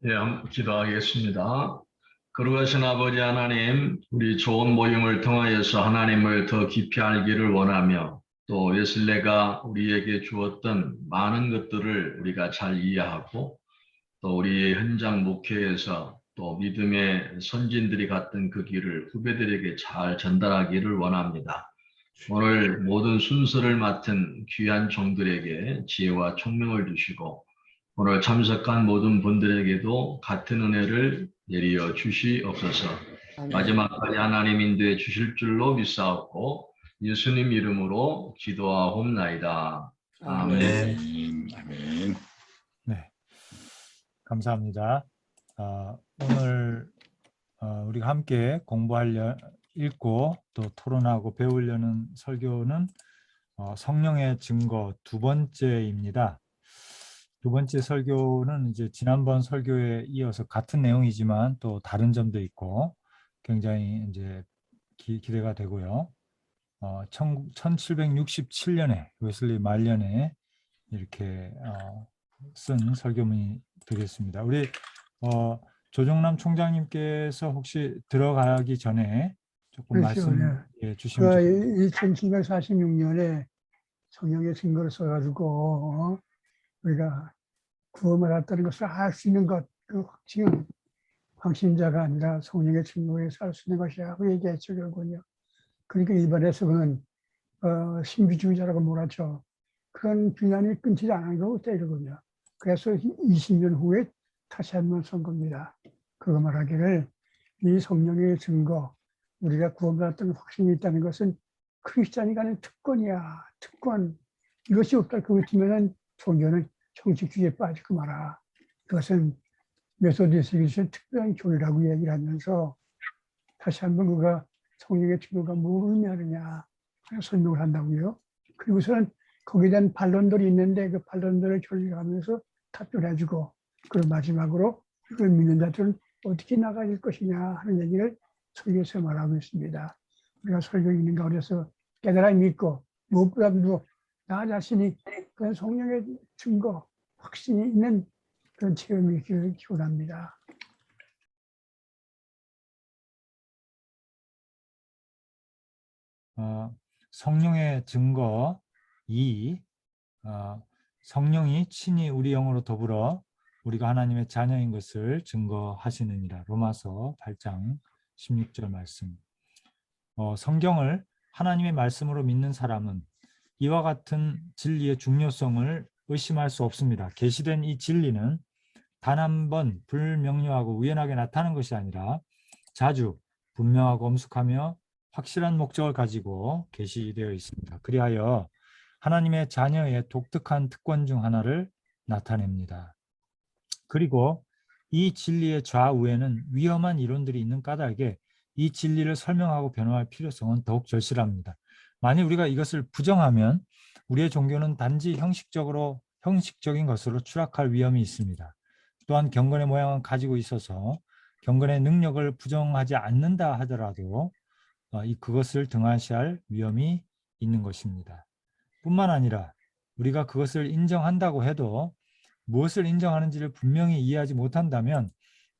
예, 한번 기도하겠습니다. 거룩하신 아버지 하나님, 우리 좋은 모임을 통하여서 하나님을 더 깊이 알기를 원하며 또 웨슬레가 우리에게 주었던 많은 것들을 우리가 잘 이해하고 또 우리 현장 목회에서 또 믿음의 선진들이 갔던 그 길을 후배들에게 잘 전달하기를 원합니다. 오늘 모든 순서를 맡은 귀한 종들에게 지혜와 총명을 주시고 오늘 참석한 모든 분들에게도 같은 은혜를 내리어 주시옵소서. 아멘. 마지막까지 하나님 인도해 주실 줄로 믿사옵고 예수님 이름으로 기도하옵나이다. 아멘. 아멘. 아멘. 네, 감사합니다. 오늘 우리가 함께 읽고 또 토론하고 배우려는 설교는 성령의 증거 두 번째입니다. 두 번째 설교는 이제 지난번 설교에 이어서 같은 내용이지만 또 다른 점도 있고 굉장히 이제 기대가 되고요. 1767년에 웨슬리 말년에 이렇게 쓴 설교문이 되겠습니다. 우리 조정남 총장님께서 혹시 들어가기 전에 조금 그렇죠. 말씀해 주시면 좋겠습니다. 2746년에 성령의 증거를 써가지고 우리가 구원을 받았다는 것을 알 수 있는 것, 그 확증은 확신자가 아니라 성령의 증거에 살 수 있는 것이라고 얘기했죠, 결국은요. 그러니까 일반 해석은 신비주의자라고 몰았죠. 그런 비난이 끊기지 않은 거 때리군요. 그래서 20년 후에 다시 한번 쓴 겁니다. 그거 말하기를 이 성령의 증거, 우리가 구원받았다는 확신이 있다는 것은 크리스찬이 가는 특권이야. 특권. 이것이 없다. 그거 같으면 종교는 형식주의에 빠지고 말아. 그것은 메소디스트의 특별한 교리라고 얘기를 하면서 다시 한번 그가 성령의 증거가 뭘 의미하느냐 설명을 한다고요. 그리고서는 거기에 대한 반론들이 있는데 그 반론들을 결정하면서 답변해주고 그리고 마지막으로 이걸 믿는 자들은 어떻게 나가질 것이냐 하는 얘기를 설교에서 말하고 있습니다. 우리가 설교 읽는 가운데서 깨달아 믿고 무엇보다도 나 자신이 그런 성령의 증거, 확신이 있는 그런 체험이 있기를 기원합니다. 성령의 증거 2, 성령이 친히 우리 영으로 더불어 우리가 하나님의 자녀인 것을 증거하시느니라. 로마서 8장 16절 말씀. 성경을 하나님의 말씀으로 믿는 사람은 이와 같은 진리의 중요성을 의심할 수 없습니다. 계시된 이 진리는 단 한 번 불명료하고 우연하게 나타나는 것이 아니라 자주 분명하고 엄숙하며 확실한 목적을 가지고 계시되어 있습니다. 그리하여 하나님의 자녀의 독특한 특권 중 하나를 나타냅니다. 그리고 이 진리의 좌우에는 위험한 이론들이 있는 까닭에 이 진리를 설명하고 변호할 필요성은 더욱 절실합니다. 만일 우리가 이것을 부정하면 우리의 종교는 단지 형식적인 것으로 추락할 위험이 있습니다. 또한 경건의 모양은 가지고 있어서 경건의 능력을 부정하지 않는다 하더라도 그것을 등한시할 위험이 있는 것입니다. 뿐만 아니라 우리가 그것을 인정한다고 해도 무엇을 인정하는지를 분명히 이해하지 못한다면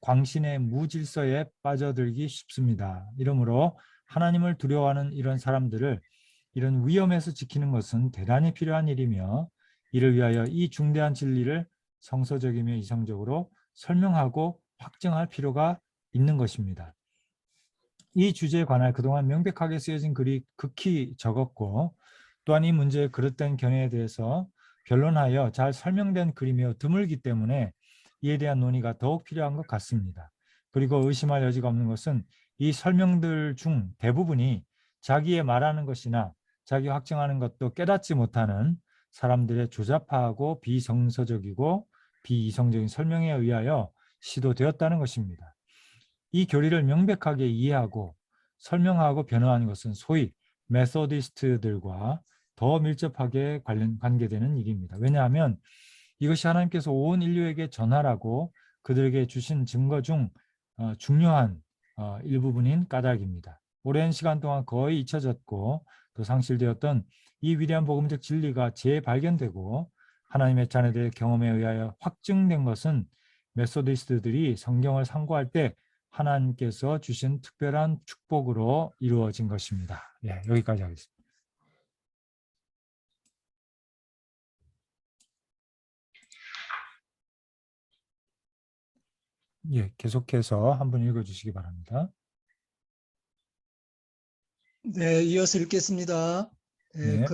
광신의 무질서에 빠져들기 쉽습니다. 이러므로 하나님을 두려워하는 이런 사람들을 이런 위험에서 지키는 것은 대단히 필요한 일이며 이를 위하여 이 중대한 진리를 성서적이며 이성적으로 설명하고 확증할 필요가 있는 것입니다. 이 주제에 관하여 그동안 명백하게 쓰여진 글이 극히 적었고 또한 이 문제의 그릇된 견해에 대해서 변론하여 잘 설명된 글이 매우 드물기 때문에 이에 대한 논의가 더욱 필요한 것 같습니다. 그리고 의심할 여지가 없는 것은 이 설명들 중 대부분이 자기의 말하는 것이나 자기 확증하는 것도 깨닫지 못하는 사람들의 조잡하고 비성서적이고 비이성적인 설명에 의하여 시도되었다는 것입니다. 이 교리를 명백하게 이해하고 설명하고 변호하는 것은 소위 메소디스트들과 더 밀접하게 관계되는 일입니다. 왜냐하면 이것이 하나님께서 온 인류에게 전하라고 그들에게 주신 증거 중 중요한 일부분인 까닭입니다. 오랜 시간 동안 거의 잊혀졌고 또 상실되었던 이 위대한 복음적 진리가 재발견되고 하나님의 자녀들의 경험에 의하여 확증된 것은 메소디스트들이 성경을 상고할 때 하나님께서 주신 특별한 축복으로 이루어진 것입니다. 예, 여기까지 하겠습니다. 예, 계속해서 한번 읽어주시기 바랍니다. 네, 이어서 읽겠습니다. 네.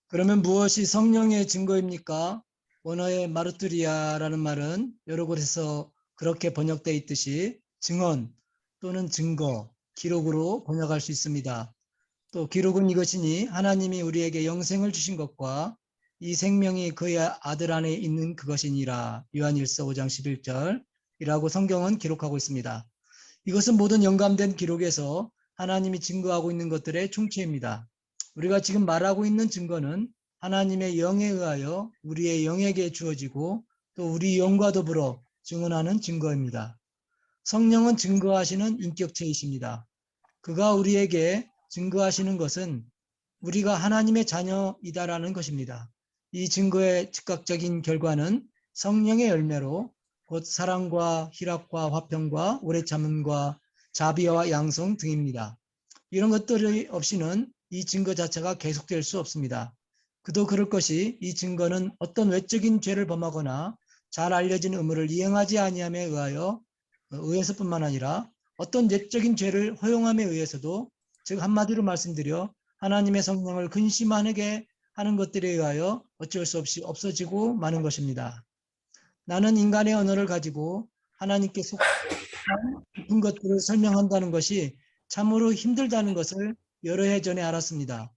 그러면 무엇이 성령의 증거입니까? 원어의 마르투리아라는 말은 여러 곳에서 그렇게 번역되어 있듯이 증언 또는 증거, 기록으로 번역할 수 있습니다. 또 기록은 이것이니 하나님이 우리에게 영생을 주신 것과 이 생명이 그의 아들 안에 있는 그것이니라. 요한일서 5장 11절이라고 성경은 기록하고 있습니다. 이것은 모든 영감된 기록에서 하나님이 증거하고 있는 것들의 총체입니다. 우리가 지금 말하고 있는 증거는 하나님의 영에 의하여 우리의 영에게 주어지고 또 우리 영과 더불어 증언하는 증거입니다. 성령은 증거하시는 인격체이십니다. 그가 우리에게 증거하시는 것은 우리가 하나님의 자녀이다라는 것입니다. 이 증거의 즉각적인 결과는 성령의 열매로 곧 사랑과 희락과 화평과 오래 참음과 자비와 양성 등입니다. 이런 것들이 없이는 이 증거 자체가 계속될 수 없습니다. 그도 그럴 것이 이 증거는 어떤 외적인 죄를 범하거나 잘 알려진 의무를 이행하지 아니함에 의해서뿐만 아니라 어떤 내적인 죄를 허용함에 의해서도, 즉 한마디로 말씀드려 하나님의 성령을 근심하게 하는 것들에 의하여 어쩔 수 없이 없어지고 마는 것입니다. 나는 인간의 언어를 가지고 하나님께 속한 깊은 것들을 설명한다는 것이 참으로 힘들다는 것을 여러 해 전에 알았습니다.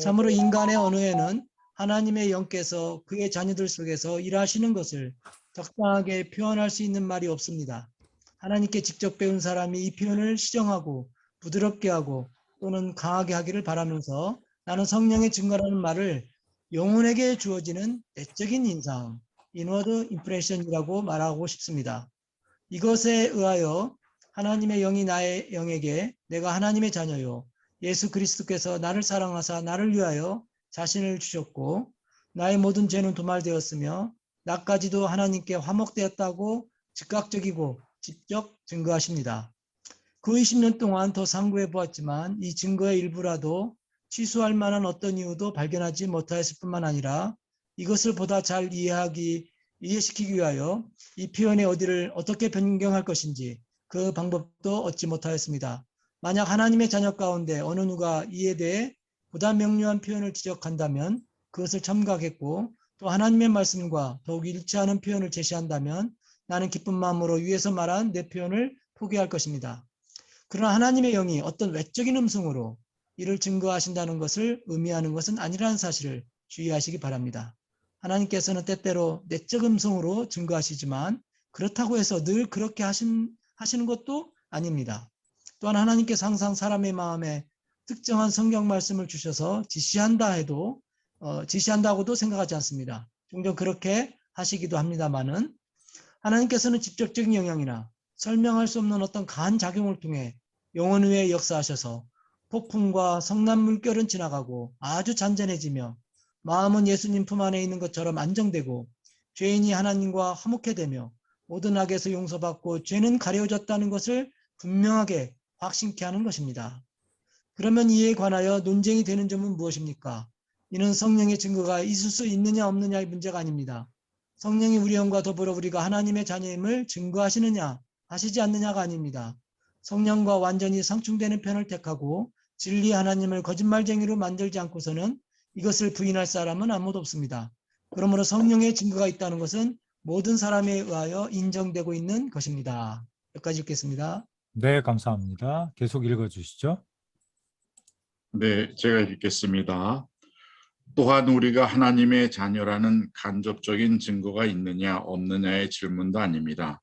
참으로 인간의 언어에는 하나님의 영께서 그의 자녀들 속에서 일하시는 것을 적당하게 표현할 수 있는 말이 없습니다. 하나님께 직접 배운 사람이 이 표현을 시정하고 부드럽게 하고 또는 강하게 하기를 바라면서 나는 성령의 증거라는 말을 영혼에게 주어지는 내적인 인상, 인워드 임프레션이라고 말하고 싶습니다. 이것에 의하여 하나님의 영이 나의 영에게 내가 하나님의 자녀요, 예수 그리스도께서 나를 사랑하사 나를 위하여 자신을 주셨고 나의 모든 죄는 도말되었으며 나까지도 하나님께 화목되었다고 즉각적이고 직접 증거하십니다. 그 20년 동안 더 상고해 보았지만 이 증거의 일부라도 취소할 만한 어떤 이유도 발견하지 못하였을 뿐만 아니라 이것을 보다 잘 이해시키기 위하여 이 표현의 어디를 어떻게 변경할 것인지 그 방법도 얻지 못하였습니다. 만약 하나님의 자녀 가운데 어느 누가 이에 대해 보다 명료한 표현을 지적한다면 그것을 첨가하겠고, 또 하나님의 말씀과 더욱 일치하는 표현을 제시한다면 나는 기쁜 마음으로 위에서 말한 내 표현을 포기할 것입니다. 그러나 하나님의 영이 어떤 외적인 음성으로 이를 증거하신다는 것을 의미하는 것은 아니라는 사실을 주의하시기 바랍니다. 하나님께서는 때때로 내적 음성으로 증거하시지만 그렇다고 해서 늘 그렇게 하시는 것도 아닙니다. 또한 하나님께서 항상 사람의 마음에 특정한 성경 말씀을 주셔서 지시한다고도 생각하지 않습니다. 종종 그렇게 하시기도 합니다만은 하나님께서는 직접적인 영향이나 설명할 수 없는 어떤 강한 작용을 통해 영혼 위에 역사하셔서 폭풍과 성난 물결은 지나가고 아주 잔잔해지며 마음은 예수님 품 안에 있는 것처럼 안정되고 죄인이 하나님과 화목해 되며 모든 악에서 용서받고 죄는 가려졌다는 것을 분명하게 확신케 하는 것입니다. 그러면 이에 관하여 논쟁이 되는 점은 무엇입니까? 이는 성령의 증거가 있을 수 있느냐 없느냐의 문제가 아닙니다. 성령이 우리 영과 더불어 우리가 하나님의 자녀임을 증거하시느냐 하시지 않느냐가 아닙니다. 성령과 완전히 상충되는 편을 택하고 진리 하나님을 거짓말쟁이로 만들지 않고서는 이것을 부인할 사람은 아무도 없습니다. 그러므로 성령의 증거가 있다는 것은 모든 사람에 의하여 인정되고 있는 것입니다. 여기까지 읽겠습니다. 네, 감사합니다. 계속 읽어주시죠. 네, 제가 읽겠습니다. 또한 우리가 하나님의 자녀라는 간접적인 증거가 있느냐 없느냐의 질문도 아닙니다.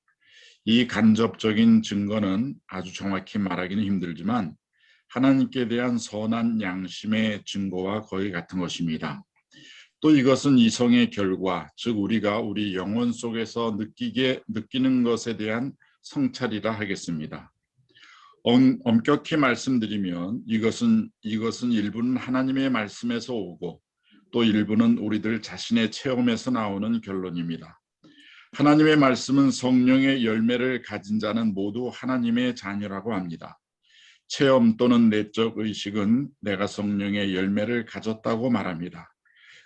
이 간접적인 증거는 아주 정확히 말하기는 힘들지만 하나님께 대한 선한 양심의 증거와 거의 같은 것입니다. 또 이것은 이성의 결과, 즉 우리가 우리 영혼 속에서 느끼는 것에 대한 성찰이라 하겠습니다. 엄격히 말씀드리면 이것은 일부는 하나님의 말씀에서 오고 또 일부는 우리들 자신의 체험에서 나오는 결론입니다. 하나님의 말씀은 성령의 열매를 가진 자는 모두 하나님의 자녀라고 합니다. 체험 또는 내적 의식은 내가 성령의 열매를 가졌다고 말합니다.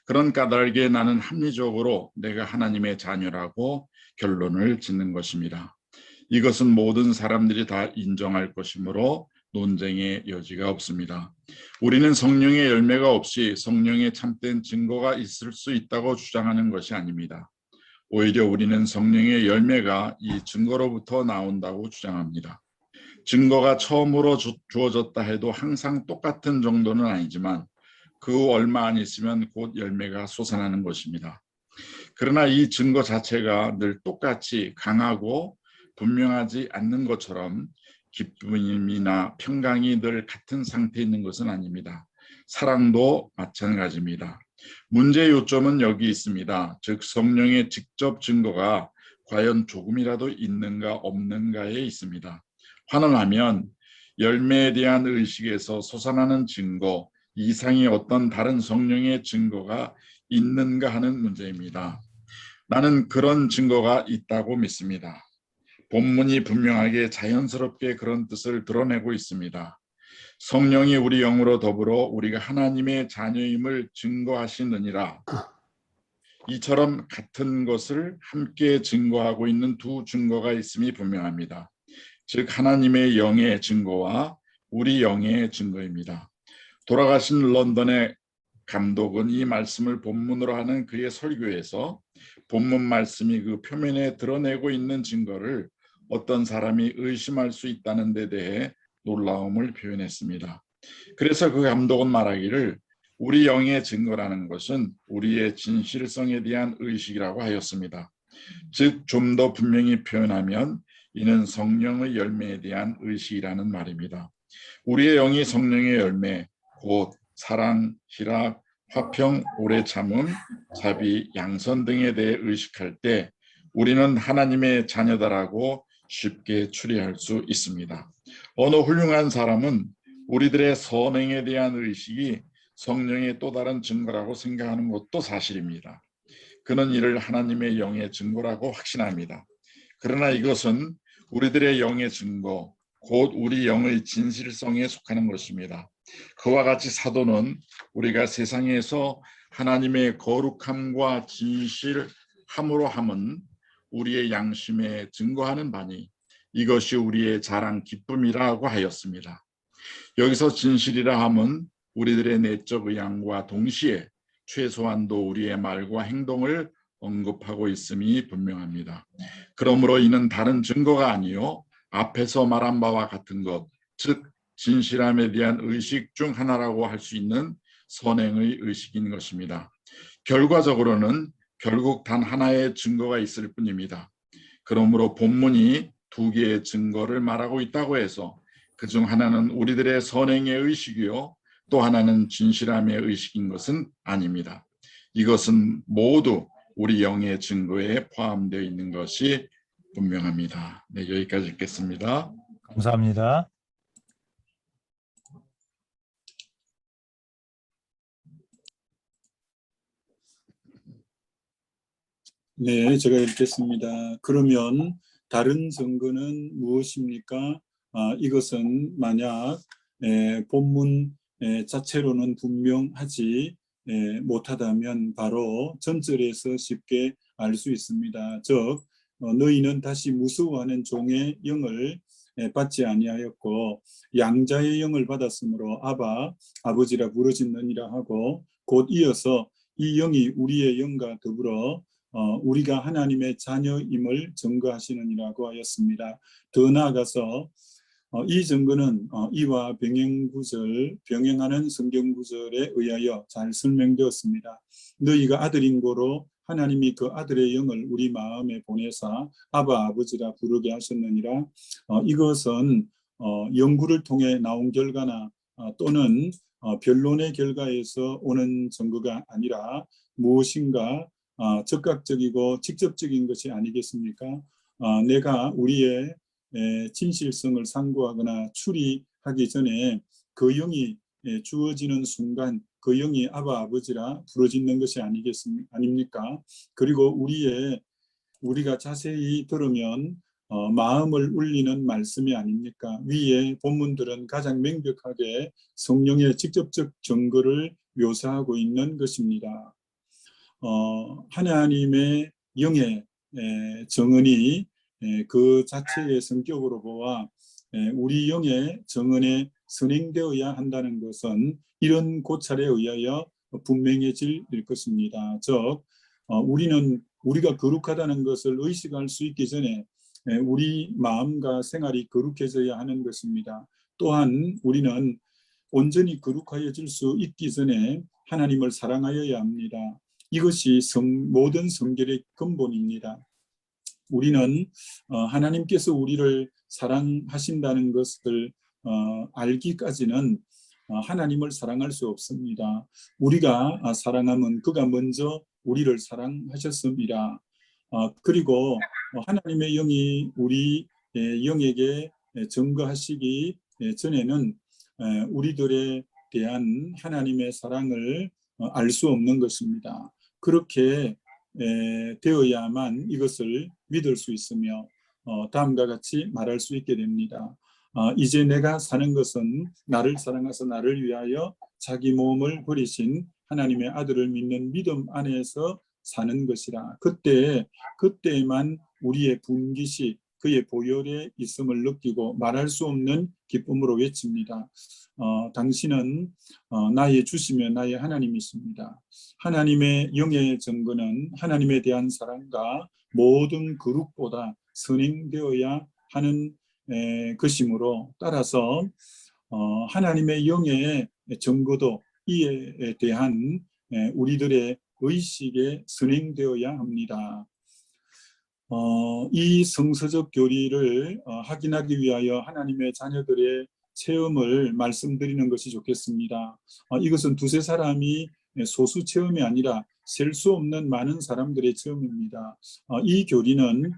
그런 까닭에 나는 합리적으로 내가 하나님의 자녀라고 결론을 짓는 것입니다. 이것은 모든 사람들이 다 인정할 것이므로 논쟁의 여지가 없습니다. 우리는 성령의 열매가 없이 성령의 참된 증거가 있을 수 있다고 주장하는 것이 아닙니다. 오히려 우리는 성령의 열매가 이 증거로부터 나온다고 주장합니다. 증거가 처음으로 주어졌다 해도 항상 똑같은 정도는 아니지만 그 얼마 안 있으면 곧 열매가 솟아나는 것입니다. 그러나 이 증거 자체가 늘 똑같이 강하고 분명하지 않는 것처럼 기쁨이나 평강이 늘 같은 상태에 있는 것은 아닙니다. 사랑도 마찬가지입니다. 문제의 요점은 여기 있습니다. 즉 성령의 직접 증거가 과연 조금이라도 있는가 없는가에 있습니다. 환원하면 열매에 대한 의식에서 솟아나는 증거 이상의 어떤 다른 성령의 증거가 있는가 하는 문제입니다. 나는 그런 증거가 있다고 믿습니다. 본문이 분명하게 자연스럽게 그런 뜻을 드러내고 있습니다. 성령이 우리 영으로 더불어 우리가 하나님의 자녀임을 증거하시느니라. 이처럼 같은 것을 함께 증거하고 있는 두 증거가 있음이 분명합니다. 즉 하나님의 영의 증거와 우리 영의 증거입니다. 돌아가신 런던의 감독은 이 말씀을 본문으로 하는 그의 설교에서 본문 말씀이 그 표면에 드러내고 있는 증거를 어떤 사람이 의심할 수 있다는 데 대해 놀라움을 표현했습니다. 그래서 그 감독은 말하기를 우리 영의 증거라는 것은 우리의 진실성에 대한 의식이라고 하였습니다. 즉 좀 더 분명히 표현하면 이는 성령의 열매에 대한 의식이라는 말입니다. 우리의 영이 성령의 열매, 곧 사랑, 희락, 화평, 오래 참음, 자비, 양선 등에 대해 의식할 때 우리는 하나님의 자녀다라고 쉽게 추리할 수 있습니다. 어느 훌륭한 사람은 우리들의 선행에 대한 의식이 성령의 또 다른 증거라고 생각하는 것도 사실입니다. 그는 이를 하나님의 영의 증거라고 확신합니다. 그러나 이것은 우리들의 영의 증거, 곧 우리 영의 진실성에 속하는 것입니다. 그와 같이 사도는 우리가 세상에서 하나님의 거룩함과 진실함으로 함은 우리의 양심에 증거하는 바니 이것이 우리의 자랑 기쁨이라고 하였습니다. 여기서 진실이라 함은 우리들의 내적 의향과 동시에 최소한도 우리의 말과 행동을 언급하고 있음이 분명합니다. 그러므로 이는 다른 증거가 아니요 앞에서 말한 바와 같은 것, 즉 진실함에 대한 의식 중 하나라고 할 수 있는 선행의 의식인 것입니다. 결과적으로는 결국 단 하나의 증거가 있을 뿐입니다. 그러므로 본문이 두 개의 증거를 말하고 있다고 해서 그중 하나는 우리들의 선행의 의식이요 또 하나는 진실함의 의식인 것은 아닙니다. 이것은 모두 우리 영의 증거에 포함되어 있는 것이 분명합니다. 네, 여기까지 읽겠습니다. 감사합니다. 네, 제가 읽겠습니다. 그러면 다른 증거는 무엇입니까? 이것은 만약 본문 자체로는 분명하지 못하다면 바로 전절에서 쉽게 알 수 있습니다. 즉 너희는 다시 무서워하는 종의 영을 받지 아니하였고 양자의 영을 받았으므로 아바 아버지라 부르짖느니라 하고 곧 이어서 이 영이 우리의 영과 더불어 우리가 하나님의 자녀임을 증거하시느니라고 하였습니다. 더 나아가서 이 증거는 이와 병행하는 성경 구절에 의하여 잘 설명되었습니다. 너희가 아들인 고로 하나님이 그 아들의 영을 우리 마음에 보내사 아바 아버지라 부르게 하셨느니라. 이것은 연구를 통해 나온 결과나 또는 변론의 결과에서 오는 증거가 아니라 무엇인가 즉각적이고 직접적인 것이 아니겠습니까? 내가 우리의 진실성을 상고하거나 추리하기 전에 그 영이 주어지는 순간 그 영이 아바 아버지라 부르짖는 것이 아닙니까? 그리고 우리의 우리가 자세히 들으면 마음을 울리는 말씀이 아닙니까? 위에 본문들은 가장 명백하게 성령의 직접적 증거를 묘사하고 있는 것입니다. 하나님의 영의 정언이 그 자체의 성격으로 보아 우리 영의 정언에 선행되어야 한다는 것은 이런 고찰에 의하여 분명해질 것입니다. 즉 우리가 거룩하다는 것을 의식할 수 있기 전에 우리 마음과 생활이 거룩해져야 하는 것입니다. 또한 우리는 온전히 거룩하여질 수 있기 전에 하나님을 사랑하여야 합니다. 이것이 모든 성결의 근본입니다. 우리는 하나님께서 우리를 사랑하신다는 것을 알기까지는 하나님을 사랑할 수 없습니다. 우리가 사랑하면 그가 먼저 우리를 사랑하셨습니다. 그리고 하나님의 영이 우리 영에게 증거하시기 전에는 우리들에 대한 하나님의 사랑을 알 수 없는 것입니다. 그렇게 되어야만 이것을 믿을 수 있으며 다음과 같이 말할 수 있게 됩니다. 이제 내가 사는 것은 나를 사랑하사 나를 위하여 자기 몸을 버리신 하나님의 아들을 믿는 믿음 안에서 사는 것이라. 그때에만 우리의 분깃이 그의 보혈에 있음을 느끼고 말할 수 없는 기쁨으로 외칩니다. 당신은 나의 주시며 나의 하나님이십니다. 하나님의 영의 증거는 하나님에 대한 사랑과 모든 거룩보다 선행되어야 하는 것이므로 따라서 하나님의 영의 증거도 이에 대한 우리들의 의식에 선행되어야 합니다. 이 성서적 교리를 확인하기 위하여 하나님의 자녀들의 체험을 말씀드리는 것이 좋겠습니다. 이것은 두세 사람이 소수 체험이 아니라 셀 수 없는 많은 사람들의 체험입니다. 이 교리는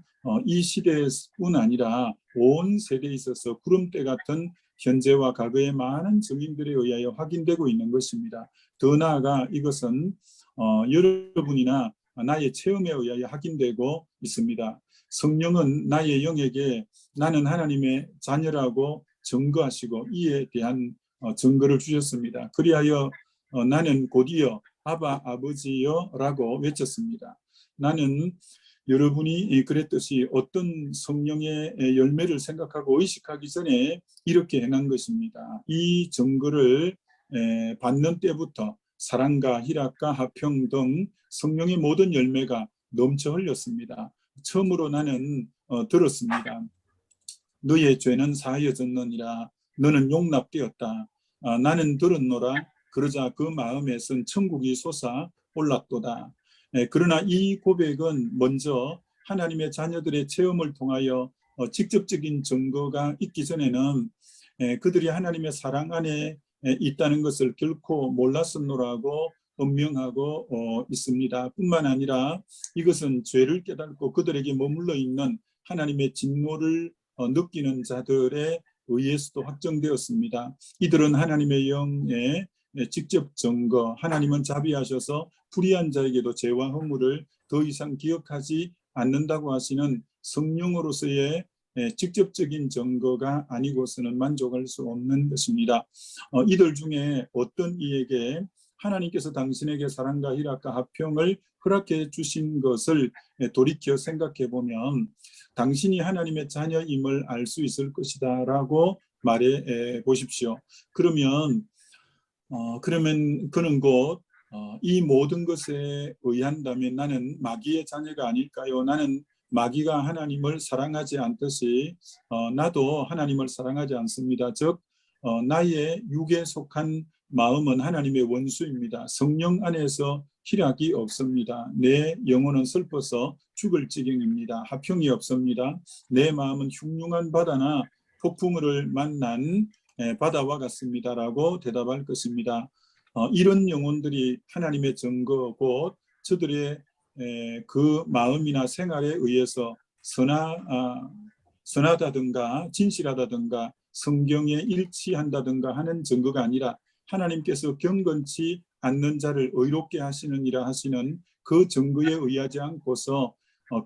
이 시대뿐 아니라 온 세대에 있어서 구름대 같은 현재와 과거의 많은 증인들에 의하여 확인되고 있는 것입니다. 더 나아가 이것은 여러분이나 나의 체험에 의하여 확인되고 있습니다. 성령은 나의 영에게 나는 하나님의 자녀라고 증거하시고 이에 대한 증거를 주셨습니다. 그리하여 나는 곧이어 아바 아버지여 라고 외쳤습니다. 나는 여러분이 그랬듯이 어떤 성령의 열매를 생각하고 의식하기 전에 이렇게 행한 것입니다. 이 증거를 받는 때부터 사랑과 희락과 화평 등 성령의 모든 열매가 넘쳐 흘렸습니다. 처음으로 나는 들었습니다. 너의 죄는 사하여졌느니라. 너는 용납되었다. 나는 들었노라. 그러자 그 마음에선 천국이 솟아 올랐도다. 그러나 이 고백은 먼저 하나님의 자녀들의 체험을 통하여 직접적인 증거가 있기 전에는 그들이 하나님의 사랑 안에 있다는 것을 결코 몰랐었노라고 언명하고 있습니다. 뿐만 아니라 이것은 죄를 깨닫고 그들에게 머물러 있는 하나님의 진노를 느끼는 자들에 의해서도 확정되었습니다. 이들은 하나님의 영의 직접 증거, 하나님은 자비하셔서 불의한 자에게도 죄와 허물을 더 이상 기억하지 않는다고 하시는 성령으로서의 직접적인 증거가 아니고서는 만족할 수 없는 것입니다. 이들 중에 어떤 이에게 하나님께서 당신에게 사랑과 희락과 화평을 허락해 주신 것을 돌이켜 생각해 보면 당신이 하나님의 자녀임을 알 수 있을 것이다 라고 말해 보십시오. 그러면 그는 곧 이 모든 것에 의한다면 나는 마귀의 자녀가 아닐까요? 나는 마귀가 하나님을 사랑하지 않듯이 나도 하나님을 사랑하지 않습니다. 즉 나의 육에 속한 마음은 하나님의 원수입니다. 성령 안에서 희락이 없습니다. 내 영혼은 슬퍼서 죽을 지경입니다. 화평이 없습니다. 내 마음은 흉흉한 바다나 폭풍을 만난 바다와 같습니다라고 대답할 것입니다. 이런 영혼들이 하나님의 증거 곧 저들의 그 마음이나 생활에 의해서 선하다든가 진실하다든가 성경에 일치한다든가 하는 증거가 아니라 하나님께서 경건치 않는 자를 의롭게 하시느니라 하시는 그 증거에 의하지 않고서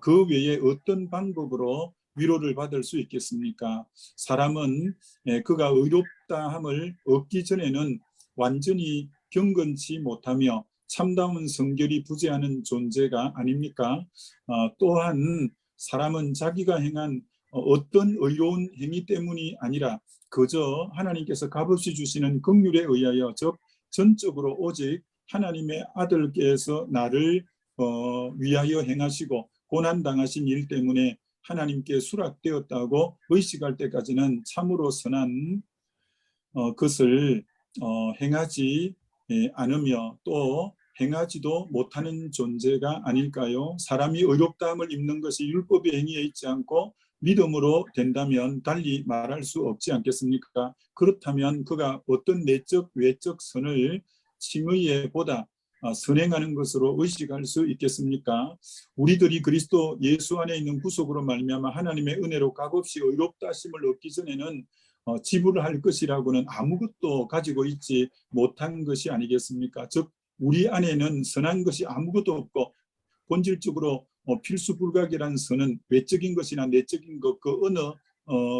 그 외에 어떤 방법으로 위로를 받을 수 있겠습니까? 사람은 그가 의롭다함을 얻기 전에는 완전히 경건치 못하며 참다운 성결이 부재하는 존재가 아닙니까? 또한 사람은 자기가 행한 어떤 의로운 행위 때문이 아니라 그저 하나님께서 값없이 주시는 긍휼에 의하여, 즉 전적으로 오직 하나님의 아들께서 나를 위하여 행하시고 고난당하신 일 때문에 하나님께 수락되었다고 의식할 때까지는 참으로 선한 것을 행하지 않으며 또 행하지도 못하는 존재가 아닐까요? 사람이 의롭다함을 입는 것이 율법의 행위에 있지 않고 믿음으로 된다면 달리 말할 수 없지 않겠습니까? 그렇다면 그가 어떤 내적 외적 선을 칭의에 보다 선행하는 것으로 의식할 수 있겠습니까? 우리들이 그리스도 예수 안에 있는 구속으로 말미암아 하나님의 은혜로 값없이 의롭다 하심을 얻기 전에는 지불할 것이라고는 아무것도 가지고 있지 못한 것이 아니겠습니까? 즉 우리 안에는 선한 것이 아무것도 없고 본질적으로 필수 불가결한 선은 외적인 것이나 내적인 것 그 어느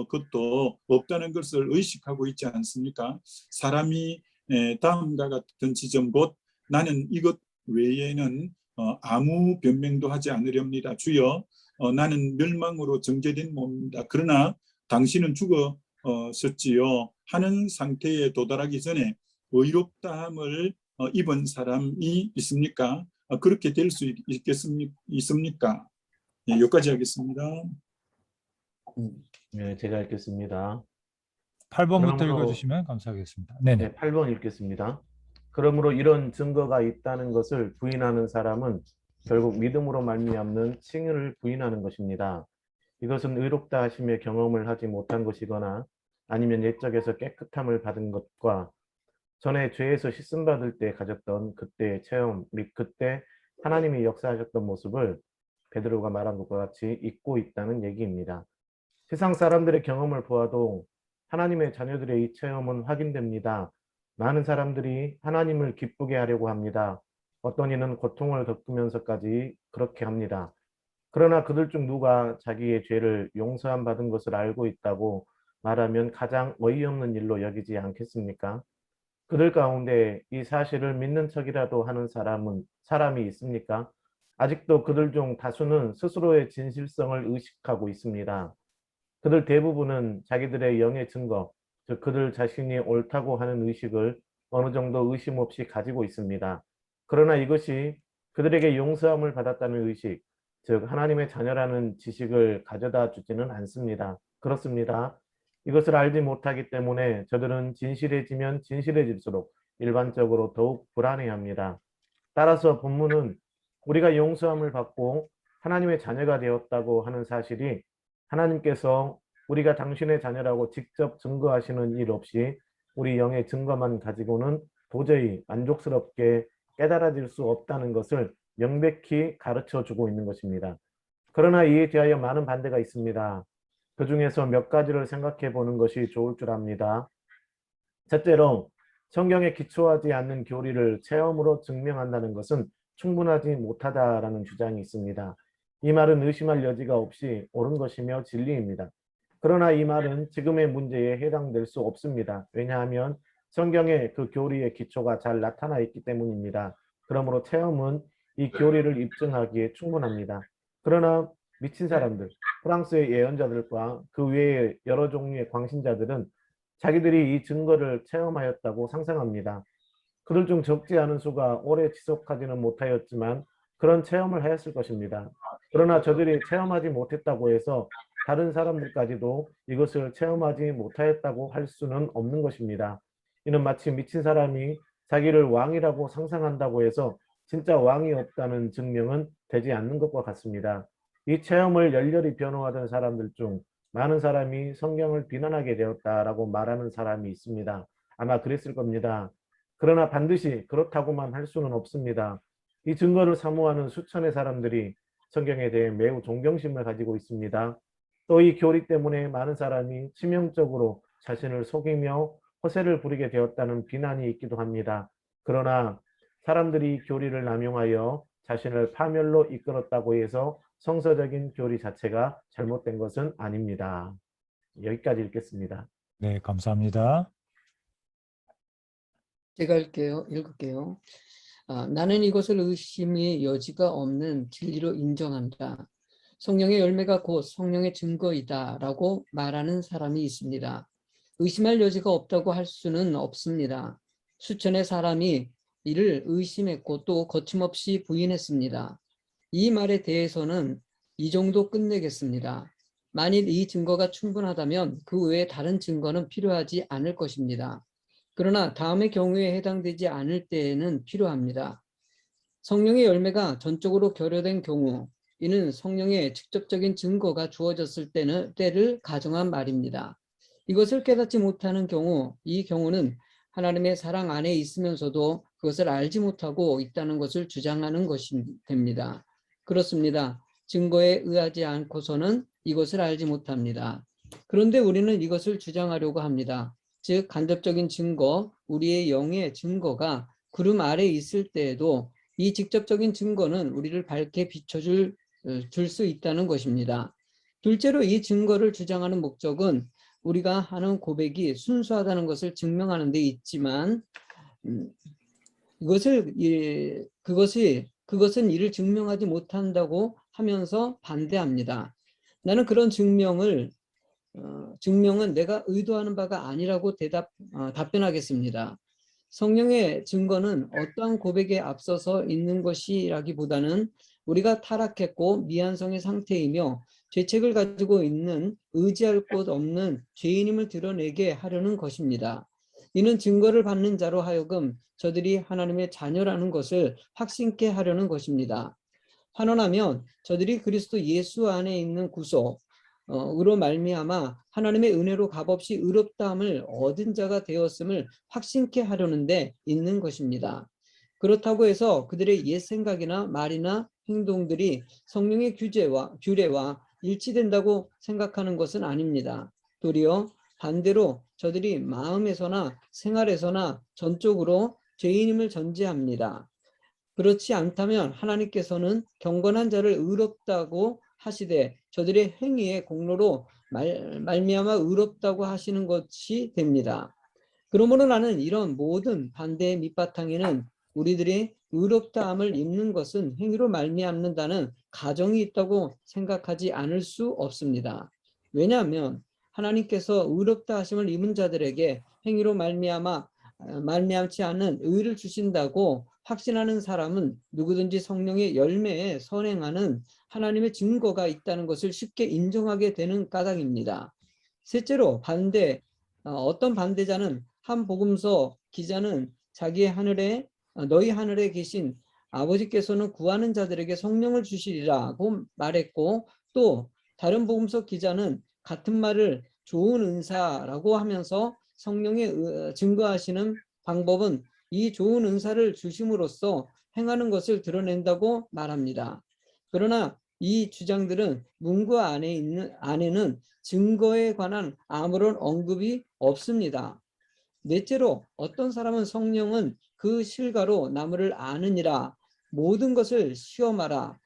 것도 없다는 것을 의식하고 있지 않습니까? 사람이 다음과 같은 지점 곧 나는 이것 외에는 아무 변명도 하지 않으렵니다. 주여 나는 멸망으로 정죄된 몸입니다. 그러나 당신은 죽으셨지요 하는 상태에 도달하기 전에 의롭다함을 입은 사람이 있습니까? 그렇게 될 수 있습니까? 예, 여기까지 하겠습니다. 네, 제가 읽겠습니다. 8번부터 그러므로- 읽어주시면 감사하겠습니다. 네네. 네, 8번 읽겠습니다. 그러므로 이런 증거가 있다는 것을 부인하는 사람은 결국 믿음으로 말미암는 칭의를 부인하는 것입니다. 이것은 의롭다 하심의 경험을 하지 못한 것이거나 아니면 옛적에서 깨끗함을 받은 것과 전에 죄에서 씻음 받을 때 가졌던 그때의 체험 및 그때 하나님이 역사하셨던 모습을 베드로가 말한 것과 같이 잊고 있다는 얘기입니다. 세상 사람들의 경험을 보아도 하나님의 자녀들의 이 체험은 확인됩니다. 많은 사람들이 하나님을 기쁘게 하려고 합니다. 어떤 이는 고통을 겪으면서까지 그렇게 합니다. 그러나 그들 중 누가 자기의 죄를 용서함 받은 것을 알고 있다고 말하면 가장 어이없는 일로 여기지 않겠습니까? 그들 가운데 이 사실을 믿는 척이라도 하는 사람이 있습니까? 아직도 그들 중 다수는 스스로의 진실성을 의식하고 있습니다. 그들 대부분은 자기들의 영의 증거, 즉 그들 자신이 옳다고 하는 의식을 어느 정도 의심 없이 가지고 있습니다. 그러나 이것이 그들에게 용서함을 받았다는 의식, 즉 하나님의 자녀라는 지식을 가져다 주지는 않습니다. 그렇습니다. 이것을 알지 못하기 때문에 저들은 진실해지면 진실해질수록 일반적으로 더욱 불안해합니다. 따라서 본문은 우리가 용서함을 받고 하나님의 자녀가 되었다고 하는 사실이 하나님께서 우리가 당신의 자녀라고 직접 증거하시는 일 없이 우리 영의 증거만 가지고는 도저히 만족스럽게 깨달아질 수 없다는 것을 명백히 가르쳐주고 있는 것입니다. 그러나 이에 대하여 많은 반대가 있습니다. 그 중에서 몇 가지를 생각해 보는 것이 좋을 줄 압니다. 첫째로 성경에 기초하지 않는 교리를 체험으로 증명한다는 것은 충분하지 못하다라는 주장이 있습니다. 이 말은 의심할 여지가 없이 옳은 것이며 진리입니다. 그러나 이 말은 지금의 문제에 해당될 수 없습니다. 왜냐하면 성경에 그 교리의 기초가 잘 나타나 있기 때문입니다. 그러므로 체험은 이 교리를 입증하기에 충분합니다. 그러나 미친 사람들, 프랑스의 예언자들과 그 외의 여러 종류의 광신자들은 자기들이 이 증거를 체험하였다고 상상합니다. 그들 중 적지 않은 수가 오래 지속하지는 못하였지만 그런 체험을 하였을 것입니다. 그러나 저들이 체험하지 못했다고 해서 다른 사람들까지도 이것을 체험하지 못하였다고 할 수는 없는 것입니다. 이는 마치 미친 사람이 자기를 왕이라고 상상한다고 해서 진짜 왕이 없다는 증명은 되지 않는 것과 같습니다. 이 체험을 열렬히 변호하던 사람들 중 많은 사람이 성경을 비난하게 되었다라고 말하는 사람이 있습니다. 아마 그랬을 겁니다. 그러나 반드시 그렇다고만 할 수는 없습니다. 이 증거를 사모하는 수천의 사람들이 성경에 대해 매우 존경심을 가지고 있습니다. 또 이 교리 때문에 많은 사람이 치명적으로 자신을 속이며 허세를 부리게 되었다는 비난이 있기도 합니다. 그러나 사람들이 이 교리를 남용하여 자신을 파멸로 이끌었다고 해서 성서적인 교리 자체가 잘못된 것은 아닙니다. 여기까지 읽겠습니다. 네, 감사합니다. 제가 읽을게요. 나는 이것을 의심의 여지가 없는 진리로 인정한다. 성령의 열매가 곧 성령의 증거이다 라고 말하는 사람이 있습니다. 의심할 여지가 없다고 할 수는 없습니다. 수천의 사람이 이를 의심했고 또 거침없이 부인했습니다. 이 말에 대해서는 이 정도 끝내겠습니다. 만일 이 증거가 충분하다면 그 외에 다른 증거는 필요하지 않을 것입니다. 그러나 다음의 경우에 해당되지 않을 때에는 필요합니다. 성령의 열매가 전적으로 결여된 경우, 이는 성령의 직접적인 증거가 주어졌을 때를 가정한 말입니다. 이것을 깨닫지 못하는 경우, 이 경우는 하나님의 사랑 안에 있으면서도 그것을 알지 못하고 있다는 것을 주장하는 것이 됩니다. 그렇습니다. 증거에 의하지 않고서는 이것을 알지 못합니다. 그런데 우리는 이것을 주장하려고 합니다. 즉 간접적인 증거, 우리의 영의 증거가 구름 아래에 있을 때에도 이 직접적인 증거는 우리를 밝게 비춰줄 수 있다는 것입니다. 둘째로 이 증거를 주장하는 목적은 우리가 하는 고백이 순수하다는 것을 증명하는 데 있지만 그것은 이를 증명하지 못한다고 하면서 반대합니다. 나는 그런 증명은 내가 의도하는 바가 아니라고 답변하겠습니다. 성령의 증거는 어떠한 고백에 앞서서 있는 것이라기보다는 우리가 타락했고 미안성의 상태이며 죄책을 가지고 있는 의지할 곳 없는 죄인임을 드러내게 하려는 것입니다. 이는 증거를 받는 자로 하여금 저들이 하나님의 자녀라는 것을 확신케 하려는 것입니다. 환원하면 저들이 그리스도 예수 안에 있는 구속으로 말미암아 하나님의 은혜로 값없이 의롭다함을 얻은 자가 되었음을 확신케 하려는 데 있는 것입니다. 그렇다고 해서 그들의 옛 생각이나 말이나 행동들이 성령의 규례와 일치된다고 생각하는 것은 아닙니다. 도리어 반대로 저들이 마음에서나 생활에서나 전적으로 죄인임을 전제합니다. 그렇지 않다면 하나님께서는 경건한 자를 의롭다고 하시되 저들의 행위의 공로로 말미암아 의롭다고 하시는 것이 됩니다. 그러므로 나는 이런 모든 반대의 밑바탕에는 우리들이 의롭다함을 입는 것은 행위로 말미암는다는 가정이 있다고 생각하지 않을 수 없습니다. 왜냐하면 하나님께서 의롭다 하심을 입은 자들에게 행위로 말미암지 않는 의를 주신다고 확신하는 사람은 누구든지 성령의 열매에 선행하는 하나님의 증거가 있다는 것을 쉽게 인정하게 되는 까닭입니다. 셋째로 어떤 반대자는 한 복음서 기자는 너희 하늘에 계신 아버지께서는 구하는 자들에게 성령을 주시리라고 말했고, 또 다른 복음서 기자는 같은 말을 좋은 은사라고 하면서 성령의 증거하시는 방법은 이 좋은 은사를 주심으로써 행하는 것을 드러낸다고 말합니다. 그러나 이 주장들은 문구 안에는 증거에 관한 아무런 언급이 없습니다. 넷째로 어떤 사람은 성령은 그 실가로 나무를 아느니라, 모든 것을 시험하라,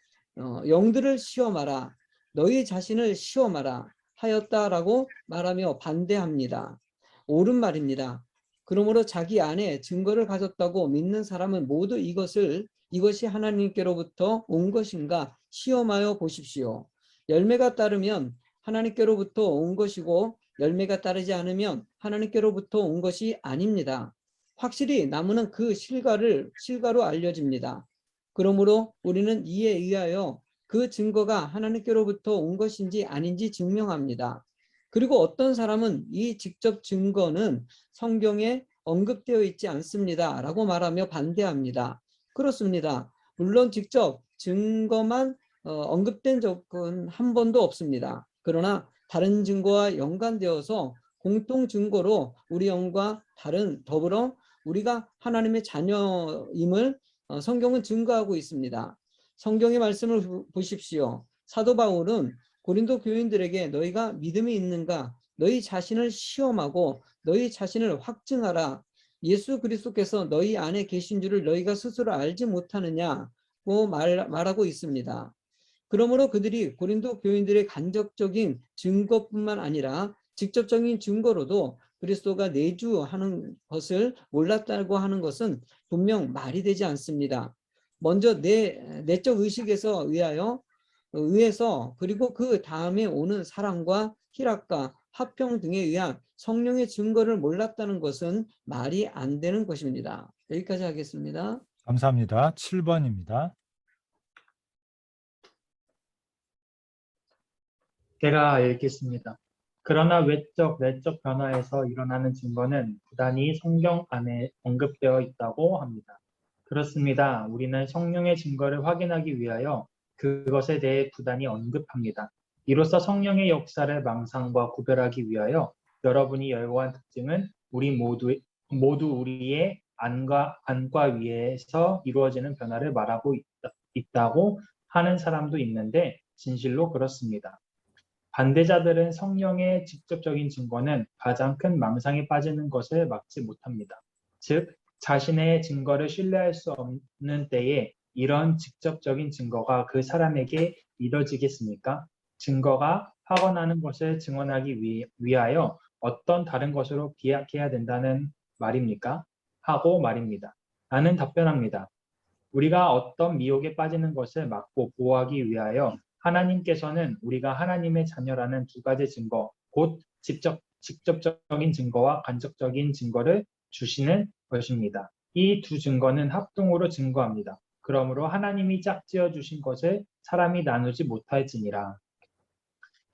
영들을 시험하라, 너희 자신을 시험하라 하였다라고 말하며 반대합니다. 옳은 말입니다. 그러므로 자기 안에 증거를 가졌다고 믿는 사람은 모두 이것이 하나님께로부터 온 것인가 시험하여 보십시오. 열매가 따르면 하나님께로부터 온 것이고 열매가 따르지 않으면 하나님께로부터 온 것이 아닙니다. 확실히 나무는 그 실과로 알려집니다. 그러므로 우리는 이에 의하여 그 증거가 하나님께로부터 온 것인지 아닌지 증명합니다. 그리고 어떤 사람은 이 직접 증거는 성경에 언급되어 있지 않습니다 라고 말하며 반대합니다. 그렇습니다. 물론 직접 증거만 언급된 적은 한 번도 없습니다. 그러나 다른 증거와 연관되어서 공통 증거로 우리 영과 더불어 우리가 하나님의 자녀임을 성경은 증거하고 있습니다. 성경의 말씀을 보십시오. 사도 바울은 고린도 교인들에게 너희가 믿음이 있는가? 너희 자신을 시험하고 너희 자신을 확증하라. 예수 그리스도께서 너희 안에 계신 줄을 너희가 스스로 알지 못하느냐? 말하고 있습니다. 그러므로 그들이 고린도 교인들의 간접적인 증거뿐만 아니라 직접적인 증거로도 그리스도가 내주하는 것을 몰랐다고 하는 것은 분명 말이 되지 않습니다. 먼저 내적 의식에서 의해서 그리고 그 다음에 오는 사랑과 희락과 화평 등에 의한 성령의 증거를 몰랐다는 것은 말이 안 되는 것입니다. 여기까지 하겠습니다. 감사합니다. 7번입니다. 제가 읽겠습니다. 그러나 외적, 내적 변화에서 일어나는 증거는 부단히 성경 안에 언급되어 있다고 합니다. 그렇습니다. 우리는 성령의 증거를 확인하기 위하여 그것에 대해 부단히 언급합니다. 이로써 성령의 역사를 망상과 구별하기 위하여 여러분이 열거한 특징은 우리 모두 우리의 안과 위에서 이루어지는 변화를 말하고 있다고 하는 사람도 있는데 진실로 그렇습니다. 반대자들은 성령의 직접적인 증거는 가장 큰 망상에 빠지는 것을 막지 못합니다. 즉, 자신의 증거를 신뢰할 수 없는 때에 이런 직접적인 증거가 그 사람에게 믿어지겠습니까? 증거가 확언하는 것을 증언하기 위하여 어떤 다른 것으로 비약해야 된다는 말입니까? 하고 말입니다. 나는 답변합니다. 우리가 어떤 미혹에 빠지는 것을 막고 보호하기 위하여 하나님께서는 우리가 하나님의 자녀라는 두 가지 증거, 곧 직접적인 증거와 간접적인 증거를 주시는 것입니다. 이 두 증거는 합동으로 증거합니다. 그러므로 하나님이 짝지어 주신 것을 사람이 나누지 못할지니라.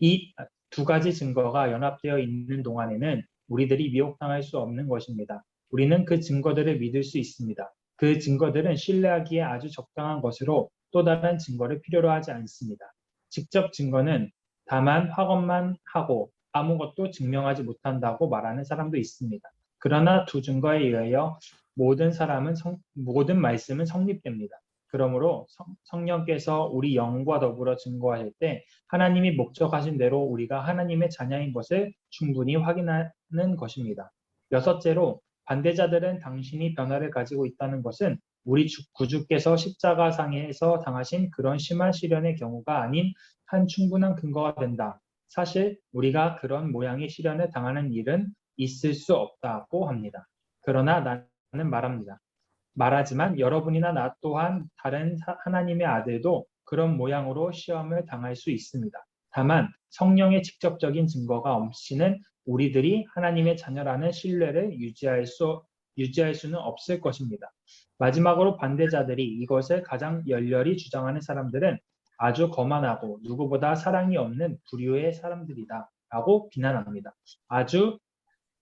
이 두 가지 증거가 연합되어 있는 동안에는 우리들이 미혹당할 수 없는 것입니다. 우리는 그 증거들을 믿을 수 있습니다. 그 증거들은 신뢰하기에 아주 적당한 것으로 또 다른 증거를 필요로 하지 않습니다. 직접 증거는 다만 확언만 하고 아무것도 증명하지 못한다고 말하는 사람도 있습니다. 그러나 두 증거에 의하여 모든 말씀은 성립됩니다. 그러므로 성령께서 우리 영과 더불어 증거하실 때 하나님이 목적하신 대로 우리가 하나님의 자녀인 것을 충분히 확인하는 것입니다. 여섯째로 반대자들은 당신이 변화를 가지고 있다는 것은 우리 구주께서 십자가상에서 당하신 그런 심한 시련의 경우가 아닌 한 충분한 근거가 된다. 사실 우리가 그런 모양의 시련을 당하는 일은 있을 수 없다고 합니다. 그러나 나는 말하지만 여러분이나 나 또한 다른 하나님의 아들도 그런 모양으로 시험을 당할 수 있습니다. 다만 성령의 직접적인 증거가 없이는 우리들이 하나님의 자녀라는 신뢰를 유지할 수는 없을 것입니다. 마지막으로 반대자들이 이것을 가장 열렬히 주장하는 사람들은 아주 거만하고 누구보다 사랑이 없는 부류의 사람들이다 라고 비난합니다.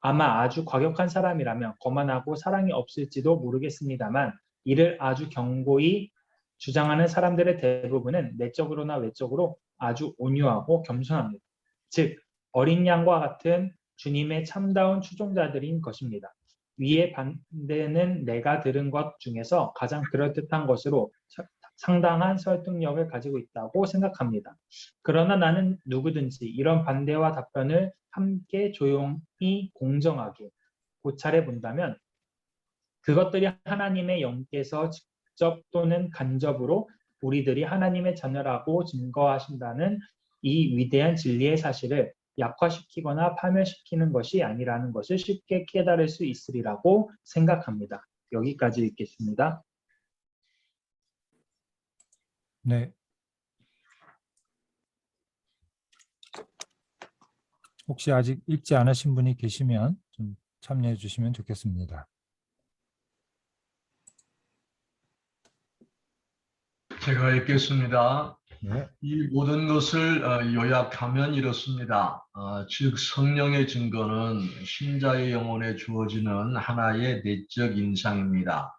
아마 아주 과격한 사람이라면 거만하고 사랑이 없을지도 모르겠습니다만 이를 아주 견고히 주장하는 사람들의 대부분은 내적으로나 외적으로 아주 온유하고 겸손합니다. 즉 어린 양과 같은 주님의 참다운 추종자들인 것입니다. 위의 반대는 내가 들은 것 중에서 가장 그럴듯한 것으로 상당한 설득력을 가지고 있다고 생각합니다. 그러나 나는 누구든지 이런 반대와 답변을 함께 조용히 공정하게 고찰해 본다면 그것들이 하나님의 영께서 직접 또는 간접으로 우리들이 하나님의 자녀라고 증거하신다는 이 위대한 진리의 사실을 약화시키거나 파멸시키는 것이 아니라는 것을 쉽게 깨달을 수 있으리라고 생각합니다. 여기까지 읽겠습니다. 네. 혹시 아직 읽지 않으신 분이 계시면 좀 참여해 주시면 좋겠습니다. 제가 읽겠습니다. 네. 이 모든 것을 요약하면 이렇습니다. 즉 성령의 증거는 신자의 영혼에 주어지는 하나의 내적 인상입니다.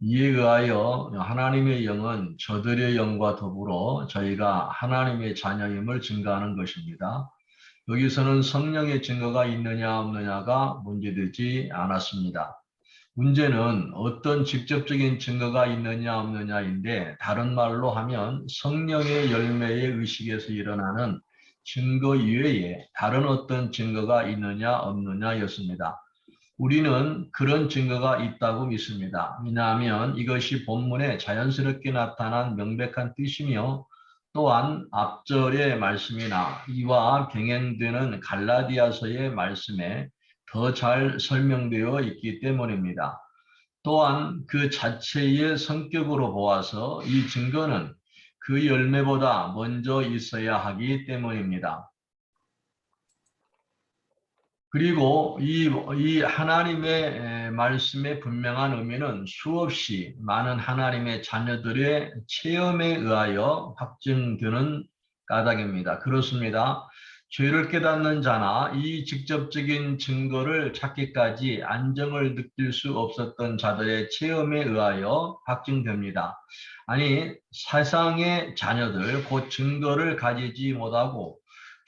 이에 의하여 하나님의 영은 저들의 영과 더불어 저희가 하나님의 자녀임을 증거하는 것입니다. 여기서는 성령의 증거가 있느냐 없느냐가 문제되지 않았습니다. 문제는 어떤 직접적인 증거가 있느냐 없느냐인데 다른 말로 하면 성령의 열매의 의식에서 일어나는 증거 이외에 다른 어떤 증거가 있느냐 없느냐였습니다. 우리는 그런 증거가 있다고 믿습니다. 왜냐하면 이것이 본문에 자연스럽게 나타난 명백한 뜻이며 또한 앞절의 말씀이나 이와 병행되는 갈라디아서의 말씀에 더 잘 설명되어 있기 때문입니다. 또한 그 자체의 성격으로 보아서 이 증거는 그 열매보다 먼저 있어야 하기 때문입니다. 그리고 이 하나님의 말씀의 분명한 의미는 수없이 많은 하나님의 자녀들의 체험에 의하여 확증되는 까닭입니다. 그렇습니다. 죄를 깨닫는 자나 이 직접적인 증거를 찾기까지 안정을 느낄 수 없었던 자들의 체험에 의하여 확증됩니다. 아니, 세상의 자녀들, 곧 증거를 가지지 못하고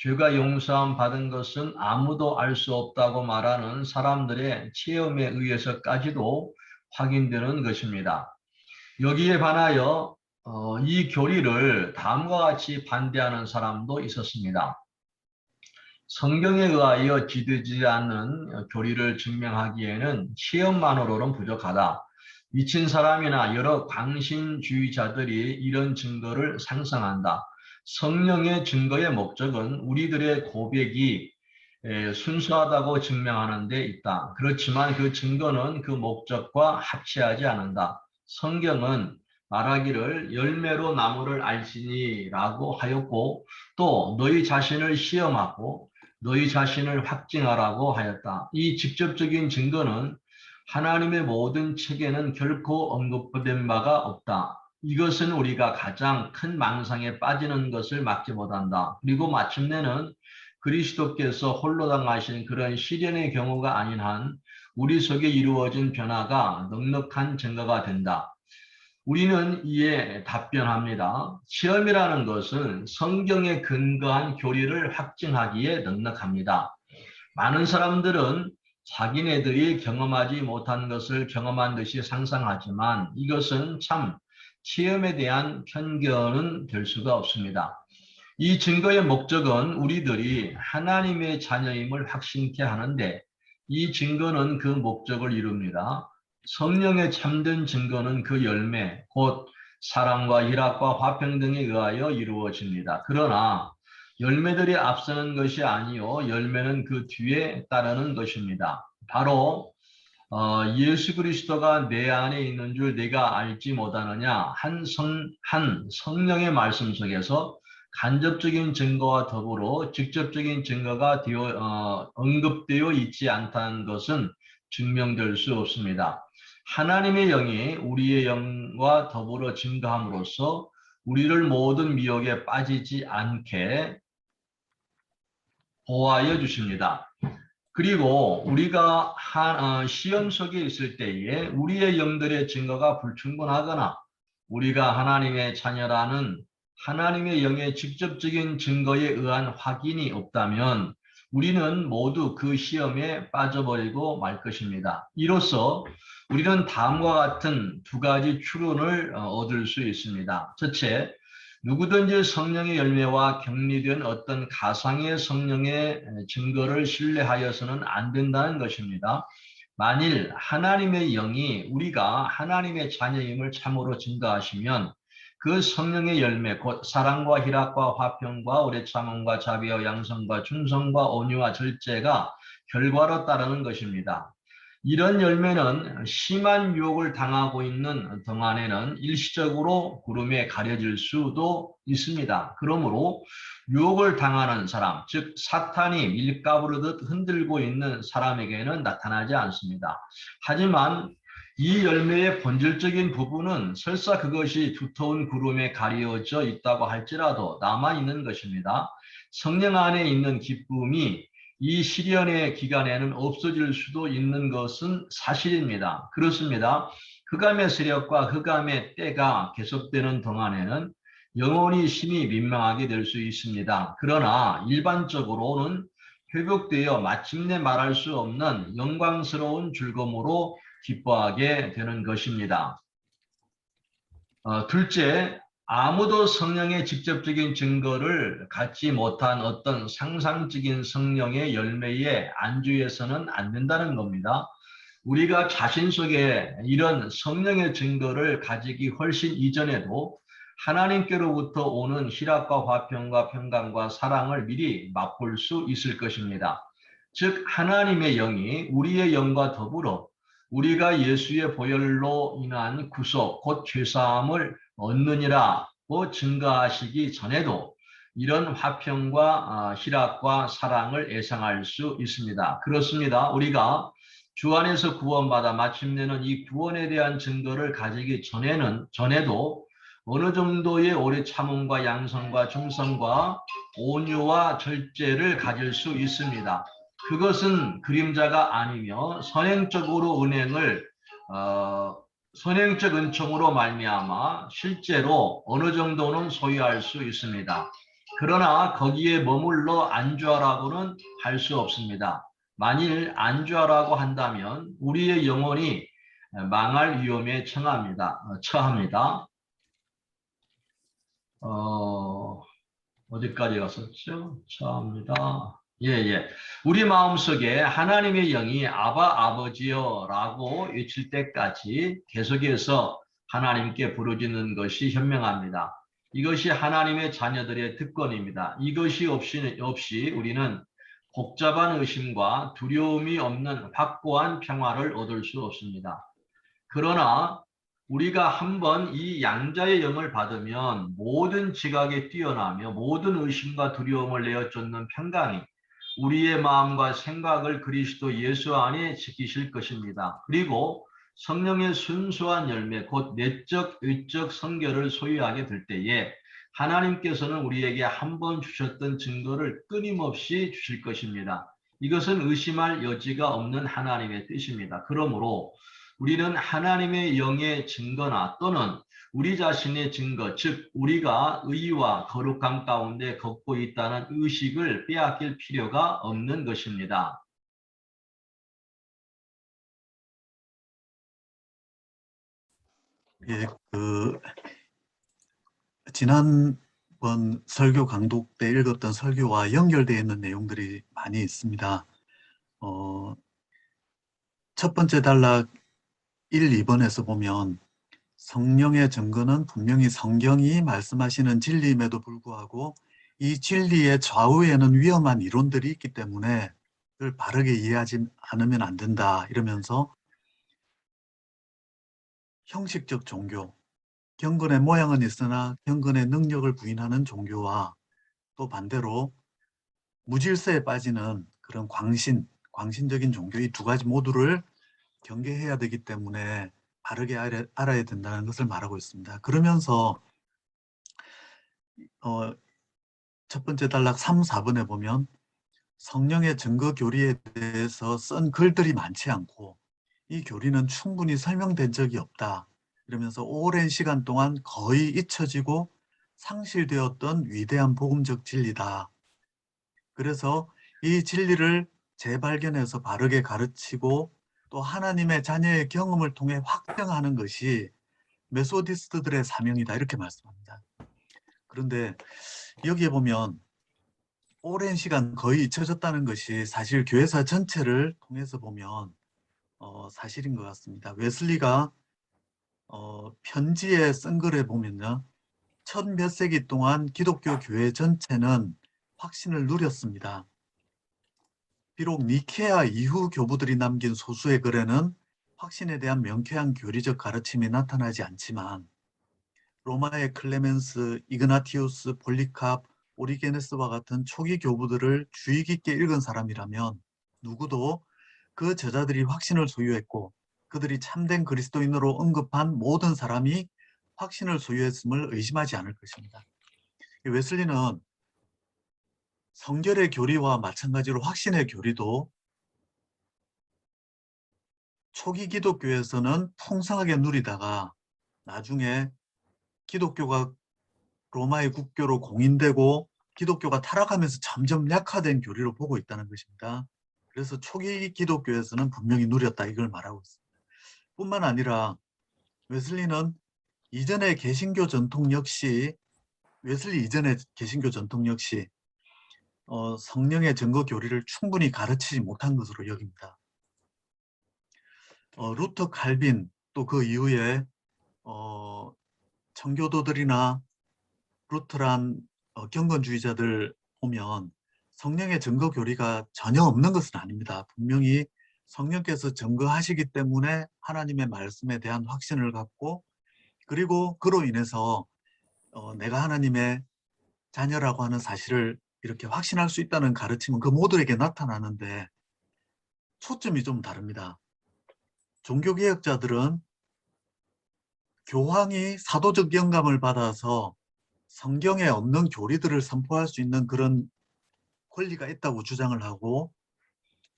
죄가 용서함 받은 것은 아무도 알 수 없다고 말하는 사람들의 체험에 의해서까지도 확인되는 것입니다. 여기에 반하여 이 교리를 다음과 같이 반대하는 사람도 있었습니다. 성경에 의하여 지되지 않는 교리를 증명하기에는 체험만으로는 부족하다. 미친 사람이나 여러 광신주의자들이 이런 증거를 상상한다. 성령의 증거의 목적은 우리들의 고백이 순수하다고 증명하는 데 있다. 그렇지만 그 증거는 그 목적과 합치하지 않는다. 성경은 말하기를 열매로 나무를 알지니라고 하였고 또 너희 자신을 시험하고 너희 자신을 확증하라고 하였다. 이 직접적인 증거는 하나님의 모든 책에는 결코 언급된 바가 없다. 이것은 우리가 가장 큰 망상에 빠지는 것을 막지 못한다. 그리고 마침내는 그리스도께서 홀로 당하신 그런 시련의 경우가 아닌 한 우리 속에 이루어진 변화가 넉넉한 증거가 된다. 우리는 이에 답변합니다. 시험이라는 것은 성경에 근거한 교리를 확증하기에 넉넉합니다. 많은 사람들은 자기네들이 경험하지 못한 것을 경험한 듯이 상상하지만 이것은 참 체험에 대한 편견은 될 수가 없습니다. 이 증거의 목적은 우리들이 하나님의 자녀임을 확신케 하는데 이 증거는 그 목적을 이룹니다. 성령의 참된 증거는 그 열매, 곧 사랑과 희락과 화평 등에 의하여 이루어집니다. 그러나 열매들이 앞서는 것이 아니요 열매는 그 뒤에 따르는 것입니다. 바로 예수 그리스도가 내 안에 있는 줄 내가 알지 못하느냐 한 성령의 말씀 속에서 간접적인 증거와 더불어 직접적인 증거가 언급되어 있지 않다는 것은 증명될 수 없습니다. 하나님의 영이 우리의 영과 더불어 증거함으로써 우리를 모든 미혹에 빠지지 않게 보호하여 주십니다. 그리고 우리가 시험 속에 있을 때에 우리의 영들의 증거가 불충분하거나 우리가 하나님의 자녀라는 하나님의 영의 직접적인 증거에 의한 확인이 없다면 우리는 모두 그 시험에 빠져버리고 말 것입니다. 이로써 우리는 다음과 같은 두 가지 추론을 얻을 수 있습니다. 첫째, 누구든지 성령의 열매와 격리된 어떤 가상의 성령의 증거를 신뢰하여서는 안 된다는 것입니다. 만일 하나님의 영이 우리가 하나님의 자녀임을 참으로 증거하시면 그 성령의 열매, 곧 사랑과 희락과 화평과 오래 참음과 자비와 양성과 충성과 온유와 절제가 결과로 따르는 것입니다. 이런 열매는 심한 유혹을 당하고 있는 동안에는 일시적으로 구름에 가려질 수도 있습니다. 그러므로 유혹을 당하는 사람, 즉 사탄이 밀가부르듯 흔들고 있는 사람에게는 나타나지 않습니다. 하지만 이 열매의 본질적인 부분은 설사 그것이 두터운 구름에 가려져 있다고 할지라도 남아있는 것입니다. 성령 안에 있는 기쁨이 이 시련의 기간에는 없어질 수도 있는 것은 사실입니다. 그렇습니다. 흑암의 세력과 흑암의 때가 계속되는 동안에는 영혼이 심히 민망하게 될 수 있습니다. 그러나 일반적으로는 회복되어 마침내 말할 수 없는 영광스러운 즐거움으로 기뻐하게 되는 것입니다. 둘째, 아무도 성령의 직접적인 증거를 갖지 못한 어떤 상상적인 성령의 열매에 안주해서는 안 된다는 겁니다. 우리가 자신 속에 이런 성령의 증거를 가지기 훨씬 이전에도 하나님께로부터 오는 희락과 화평과 평강과 사랑을 미리 맛볼 수 있을 것입니다. 즉 하나님의 영이 우리의 영과 더불어 우리가 예수의 보혈로 인한 구속 곧 죄사함을 얻느니라고 증거하시기 전에도 이런 화평과 희락과 사랑을 예상할 수 있습니다. 그렇습니다. 우리가 주 안에서 구원받아 마침내는 이 구원에 대한 증거를 가지기 전에도 어느 정도의 오래 참음과 양성과 중성과 온유와 절제를 가질 수 있습니다. 그것은 그림자가 아니며 선행적으로 선행적 은총으로 말미암아 실제로 어느 정도는 소유할 수 있습니다. 그러나 거기에 머물러 안주하라고는 할 수 없습니다. 만일 안주하라고 한다면 우리의 영혼이 망할 위험에 처합니다. 어디까지 갔었죠? 처합니다. 예. 우리 마음속에 하나님의 영이 아바 아버지여 라고 외칠 때까지 계속해서 하나님께 부르짖는 것이 현명합니다. 이것이 하나님의 자녀들의 특권입니다. 이것이 없이 우리는 복잡한 의심과 두려움이 없는 확고한 평화를 얻을 수 없습니다. 그러나 우리가 한번 이 양자의 영을 받으면 모든 지각에 뛰어나며 모든 의심과 두려움을 내어쫓는 평강이 우리의 마음과 생각을 그리스도 예수 안에 지키실 것입니다. 그리고 성령의 순수한 열매, 곧 내적, 외적 성결을 소유하게 될 때에 하나님께서는 우리에게 한 번 주셨던 증거를 끊임없이 주실 것입니다. 이것은 의심할 여지가 없는 하나님의 뜻입니다. 그러므로 우리는 하나님의 영의 증거나 또는 우리 자신의 증거, 즉 우리가 의와 거룩함 가운데 걷고 있다는 의식을 빼앗길 필요가 없는 것입니다. 예, 지난번 설교 강독 때 읽었던 설교와 연결되어 있는 내용들이 많이 있습니다. 첫 번째 단락 1, 2번에서 보면 성령의 증거는 분명히 성경이 말씀하시는 진리임에도 불구하고 이 진리의 좌우에는 위험한 이론들이 있기 때문에 그걸 바르게 이해하지 않으면 안 된다 이러면서 형식적 종교, 경건의 모양은 있으나 경건의 능력을 부인하는 종교와 또 반대로 무질서에 빠지는 그런 광신적인 종교, 이 두 가지 모두를 경계해야 되기 때문에 바르게 알아야 된다는 것을 말하고 있습니다. 그러면서 첫 번째 단락 3, 4번에 보면 성령의 증거 교리에 대해서 쓴 글들이 많지 않고 이 교리는 충분히 설명된 적이 없다. 이러면서 오랜 시간 동안 거의 잊혀지고 상실되었던 위대한 복음적 진리다. 그래서 이 진리를 재발견해서 바르게 가르치고 또 하나님의 자녀의 경험을 통해 확증하는 것이 메소디스트들의 사명이다 이렇게 말씀합니다. 그런데 여기에 보면 오랜 시간 거의 잊혀졌다는 것이 사실 교회사 전체를 통해서 보면 사실인 것 같습니다. 웨슬리가 편지에 쓴 글에 보면요, 첫 몇 세기 동안 기독교 교회 전체는 확신을 누렸습니다. 비록 니케아 이후 교부들이 남긴 소수의 글에는 확신에 대한 명쾌한 교리적 가르침이 나타나지 않지만 로마의 클레멘스, 이그나티우스, 폴리캅, 오리게네스와 같은 초기 교부들을 주의 깊게 읽은 사람이라면 누구도 그 저자들이 확신을 소유했고 그들이 참된 그리스도인으로 언급한 모든 사람이 확신을 소유했음을 의심하지 않을 것입니다. 웨슬리는 성결의 교리와 마찬가지로 확신의 교리도 초기 기독교에서는 풍성하게 누리다가 나중에 기독교가 로마의 국교로 공인되고 기독교가 타락하면서 점점 약화된 교리로 보고 있다는 것입니다. 그래서 초기 기독교에서는 분명히 누렸다 이걸 말하고 있습니다. 뿐만 아니라 웨슬리는 이전의 개신교 전통 역시 성령의 증거 교리를 충분히 가르치지 못한 것으로 여깁니다. 루터 칼빈 또 그 이후에 청교도들이나 루터란 경건주의자들 보면 성령의 증거 교리가 전혀 없는 것은 아닙니다. 분명히 성령께서 증거하시기 때문에 하나님의 말씀에 대한 확신을 갖고, 그리고 그로 인해서 내가 하나님의 자녀라고 하는 사실을 이렇게 확신할 수 있다는 가르침은 그 모두에게 나타나는데 초점이 좀 다릅니다. 종교개혁자들은 교황이 사도적 영감을 받아서 성경에 없는 교리들을 선포할 수 있는 그런 권리가 있다고 주장을 하고,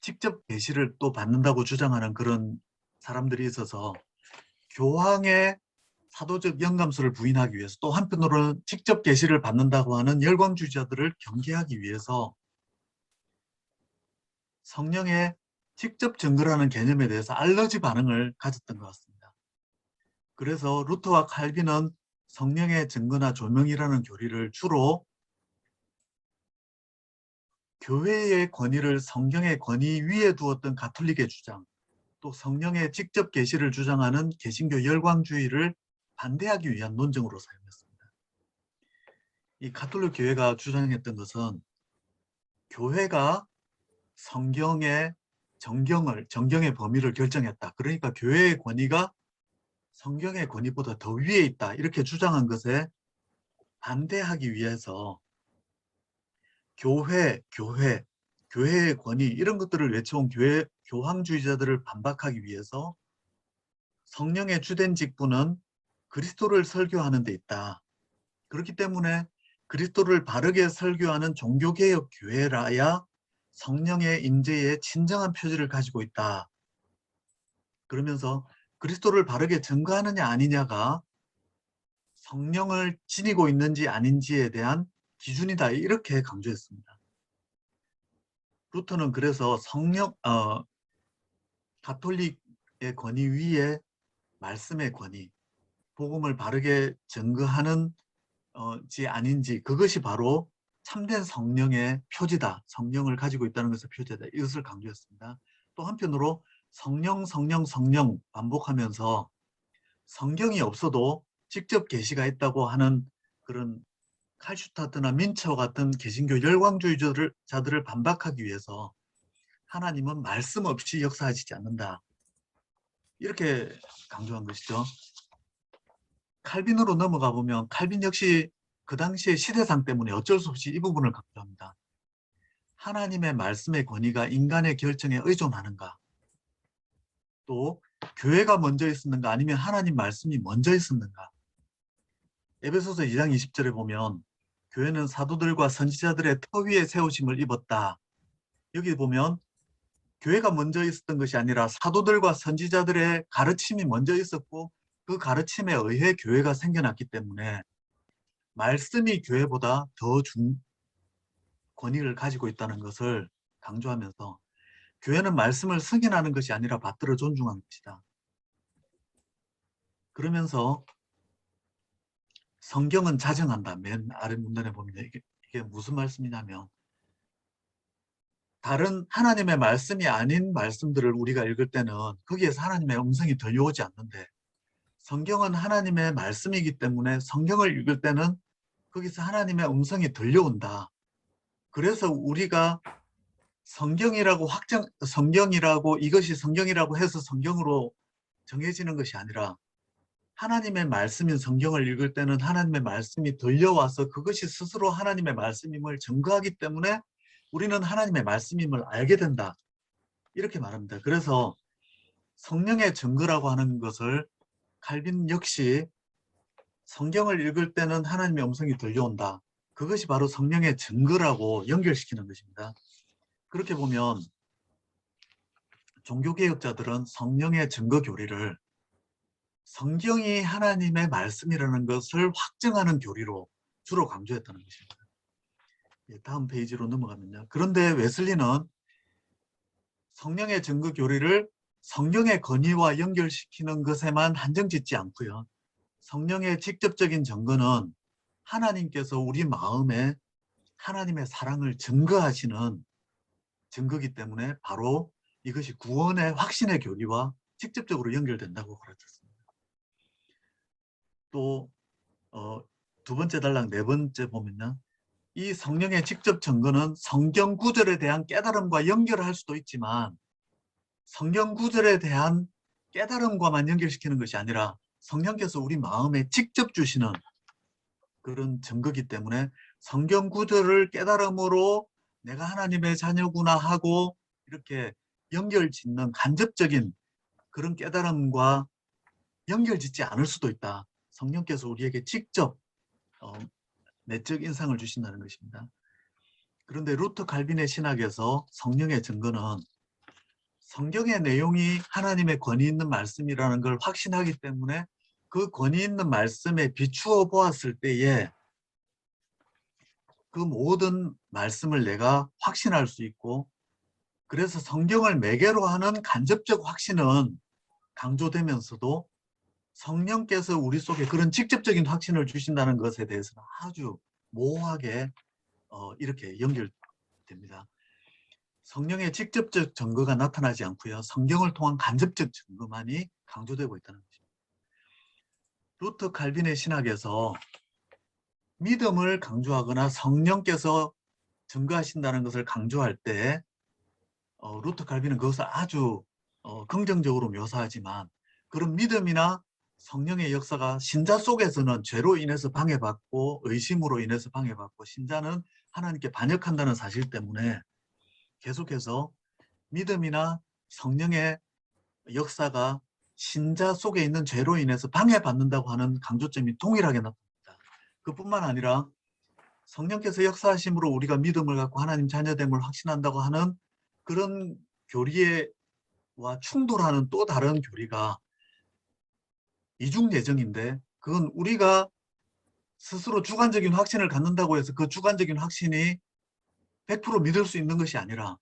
직접 계시를 또 받는다고 주장하는 그런 사람들이 있어서 교황의 사도적 영감서를 부인하기 위해서, 또 한편으로는 직접 계시를 받는다고 하는 열광주의자들을 경계하기 위해서 성령의 직접 증거라는 개념에 대해서 알러지 반응을 가졌던 것 같습니다. 그래서 루터와 칼빈은 성령의 증거나 조명이라는 교리를 주로 교회의 권위를 성경의 권위 위에 두었던 가톨릭의 주장, 또 성령의 직접 계시를 주장하는 개신교 열광주의를 반대하기 위한 논증으로 사용했습니다. 이 가톨릭 교회가 주장했던 것은 교회가 성경의 정경의 범위를 결정했다. 그러니까 교회의 권위가 성경의 권위보다 더 위에 있다. 이렇게 주장한 것에 반대하기 위해서 교회의 권위 이런 것들을 외쳐온 교황주의자들을 반박하기 위해서 성령의 주된 직분은 그리스도를 설교하는 데 있다. 그렇기 때문에 그리스도를 바르게 설교하는 종교개혁 교회라야 성령의 임재의 진정한 표지를 가지고 있다. 그러면서 그리스도를 바르게 증거하느냐 아니냐가 성령을 지니고 있는지 아닌지에 대한 기준이다. 이렇게 강조했습니다. 루터는 그래서 가톨릭의 권위 위에 말씀의 권위, 복음을 바르게 증거하는지 아닌지, 그것이 바로 참된 성령의 표지다. 성령을 가지고 있다는 것의 표지다. 이것을 강조했습니다. 또 한편으로 성령 반복하면서 성경이 없어도 직접 계시가 있다고 하는 그런 칼슈타트나 민처 같은 개신교 열광주의자들을 반박하기 위해서 하나님은 말씀 없이 역사하시지 않는다. 이렇게 강조한 것이죠. 칼빈으로 넘어가 보면 칼빈 역시 그 당시의 시대상 때문에 어쩔 수 없이 이 부분을 강조합니다. 하나님의 말씀의 권위가 인간의 결정에 의존하는가? 또 교회가 먼저 있었는가 아니면 하나님 말씀이 먼저 있었는가? 에베소서 2장 20절에 보면 교회는 사도들과 선지자들의 터 위에 세우심을 입었다. 여기 보면 교회가 먼저 있었던 것이 아니라 사도들과 선지자들의 가르침이 먼저 있었고 그 가르침에 의해 교회가 생겨났기 때문에 말씀이 교회보다 더 권위를 가지고 있다는 것을 강조하면서 교회는 말씀을 승인하는 것이 아니라 받들어 존중하는 것이다. 그러면서 성경은 자정한다. 맨 아래 문단에 보면 이게 무슨 말씀이냐면 다른 하나님의 말씀이 아닌 말씀들을 우리가 읽을 때는 거기에서 하나님의 음성이 들려오지 않는데 성경은 하나님의 말씀이기 때문에 성경을 읽을 때는 거기서 하나님의 음성이 들려온다. 그래서 우리가 성경이라고 이것이 성경이라고 해서 성경으로 정해지는 것이 아니라 하나님의 말씀인 성경을 읽을 때는 하나님의 말씀이 들려와서 그것이 스스로 하나님의 말씀임을 증거하기 때문에 우리는 하나님의 말씀임을 알게 된다. 이렇게 말합니다. 그래서 성령의 증거라고 하는 것을 칼빈 역시 성경을 읽을 때는 하나님의 음성이 들려온다. 그것이 바로 성령의 증거라고 연결시키는 것입니다. 그렇게 보면 종교개혁자들은 성령의 증거 교리를 성경이 하나님의 말씀이라는 것을 확증하는 교리로 주로 강조했다는 것입니다. 다음 페이지로 넘어가면요. 그런데 웨슬리는 성령의 증거 교리를 성경의 권위와 연결시키는 것에만 한정짓지 않고요. 성령의 직접적인 증거는 하나님께서 우리 마음에 하나님의 사랑을 증거하시는 증거이기 때문에 바로 이것이 구원의 확신의 교리와 직접적으로 연결된다고 가르쳤습니다. 또 두 번째 단락 네 번째 보면요. 이 성령의 직접 증거는 성경 구절에 대한 깨달음과 연결할 수도 있지만 성경 구절에 대한 깨달음과만 연결시키는 것이 아니라 성령께서 우리 마음에 직접 주시는 그런 증거이기 때문에 성경 구절을 깨달음으로 내가 하나님의 자녀구나 하고 이렇게 연결 짓는 간접적인 그런 깨달음과 연결 짓지 않을 수도 있다. 성령께서 우리에게 직접 내적 인상을 주신다는 것입니다. 그런데 루터 칼빈의 신학에서 성령의 증거는 성경의 내용이 하나님의 권위 있는 말씀이라는 걸 확신하기 때문에 그 권위 있는 말씀에 비추어 보았을 때에 그 모든 말씀을 내가 확신할 수 있고 그래서 성경을 매개로 하는 간접적 확신은 강조되면서도 성령께서 우리 속에 그런 직접적인 확신을 주신다는 것에 대해서는 아주 모호하게 이렇게 연결됩니다. 성령의 직접적 증거가 나타나지 않고요. 성경을 통한 간접적 증거만이 강조되고 있다는 것입니다. 루터 칼빈의 신학에서 믿음을 강조하거나 성령께서 증거하신다는 것을 강조할 때 루터 칼빈은 그것을 아주 긍정적으로 묘사하지만 그런 믿음이나 성령의 역사가 신자 속에서는 죄로 인해서 방해받고 의심으로 인해서 방해받고 신자는 하나님께 반역한다는 사실 때문에 계속해서 믿음이나 성령의 역사가 신자 속에 있는 죄로 인해서 방해받는다고 하는 강조점이 동일하게 나타납니다. 그뿐만 아니라 성령께서 역사하심으로 우리가 믿음을 갖고 하나님 자녀됨을 확신한다고 하는 그런 교리와 충돌하는 또 다른 교리가 이중예정인데 그건 우리가 스스로 주관적인 확신을 갖는다고 해서 그 주관적인 확신이 100% 믿을 수 있는 것이 아니라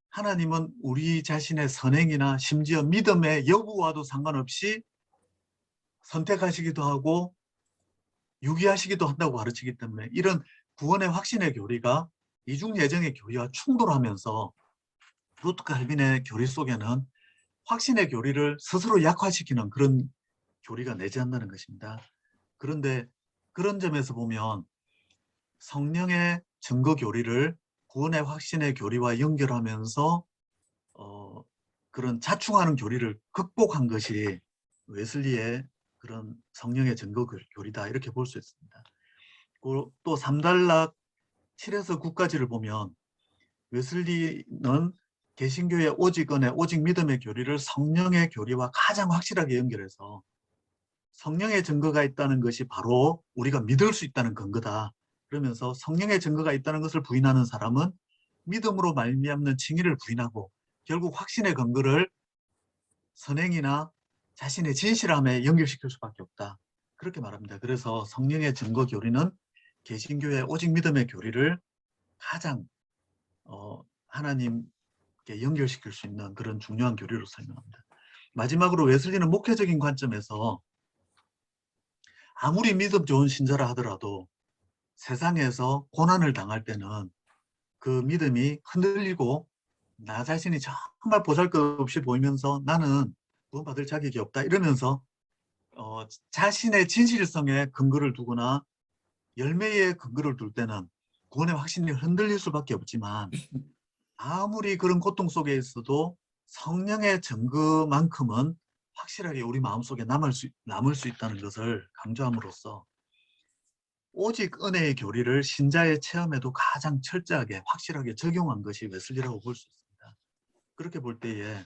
하나님은 우리 자신의 선행이나 심지어 믿음의 여부와도 상관없이 선택하시기도 하고 유기하시기도 한다고 가르치기 때문에 이런 구원의 확신의 교리가 이중예정의 교리와 충돌하면서 루터 칼빈의 교리 속에는 확신의 교리를 스스로 약화시키는 그런 교리가 내재한다는 것입니다. 그런데 그런 점에서 보면 성령의 증거 교리를 구원의 확신의 교리와 연결하면서 그런 자충하는 교리를 극복한 것이 웨슬리의 그런 성령의 증거 교리다 이렇게 볼 수 있습니다. 또 3단락 7에서 9까지를 보면 웨슬리는 개신교의 오직 은혜, 오직 믿음의 교리를 성령의 교리와 가장 확실하게 연결해서 성령의 증거가 있다는 것이 바로 우리가 믿을 수 있다는 근거다. 그러면서 성령의 증거가 있다는 것을 부인하는 사람은 믿음으로 말미암는 칭의를 부인하고 결국 확신의 근거를 선행이나 자신의 진실함에 연결시킬 수밖에 없다. 그렇게 말합니다. 그래서 성령의 증거 교리는 개신교의 오직 믿음의 교리를 가장 하나님께 연결시킬 수 있는 그런 중요한 교리로 설명합니다. 마지막으로 웨슬리는 목회적인 관점에서 아무리 믿음 좋은 신자라 하더라도 세상에서 고난을 당할 때는 그 믿음이 흔들리고 나 자신이 정말 보잘것없이 보이면서 나는 구원받을 자격이 없다 이러면서 자신의 진실성에 근거를 두거나 열매에 근거를 둘 때는 구원의 확신이 흔들릴 수밖에 없지만 아무리 그런 고통 속에 있어도 성령의 증거만큼은 확실하게 우리 마음속에 남을 수 있다는 것을 강조함으로써 오직 은혜의 교리를 신자의 체험에도 가장 철저하게 확실하게 적용한 것이 웨슬리라고 볼 수 있습니다. 그렇게 볼 때에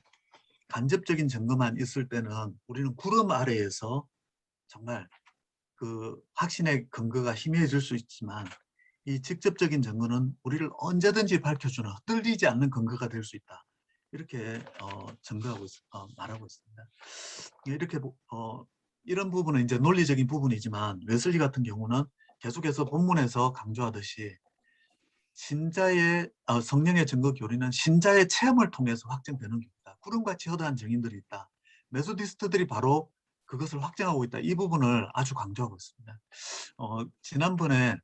간접적인 증거만 있을 때는 우리는 구름 아래에서 정말 그 확신의 근거가 희미해질 수 있지만 이 직접적인 증거는 우리를 언제든지 밝혀주는 흔들리지 않는 근거가 될 수 있다. 이렇게 말하고 있습니다. 이렇게 이런 부분은 이제 논리적인 부분이지만 웨슬리 같은 경우는 계속해서 본문에서 강조하듯이 신자의 성령의 증거 교리는 신자의 체험을 통해서 확증되는 교리다. 구름같이 허다한 증인들이 있다. 메소디스트들이 바로 그것을 확증하고 있다. 이 부분을 아주 강조하고 있습니다. 지난번에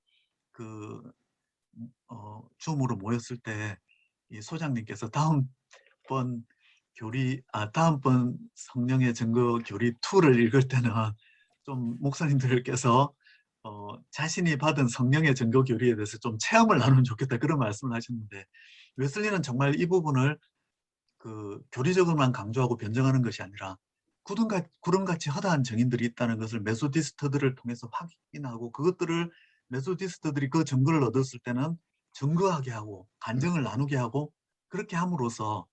줌으로 모였을 때 이 소장님께서 다음번 다음번 성령의 증거 교리 2를 읽을 때는 좀 목사님들께서 자신이 받은 성령의 증거 교리에 대해서 좀 체험을 나누면 좋겠다 그런 말씀을 하셨는데, 웨슬리는 정말 이 부분을 그 교리적으로만 강조하고 변증하는 것이 아니라 구름같이 허다한 증인들이 있다는 것을 메소디스트들을 통해서 확인하고, 그것들을 메소디스트들이 그 증거를 얻었을 때는 증거하게 하고 간증을 나누게 하고, 그렇게 함으로써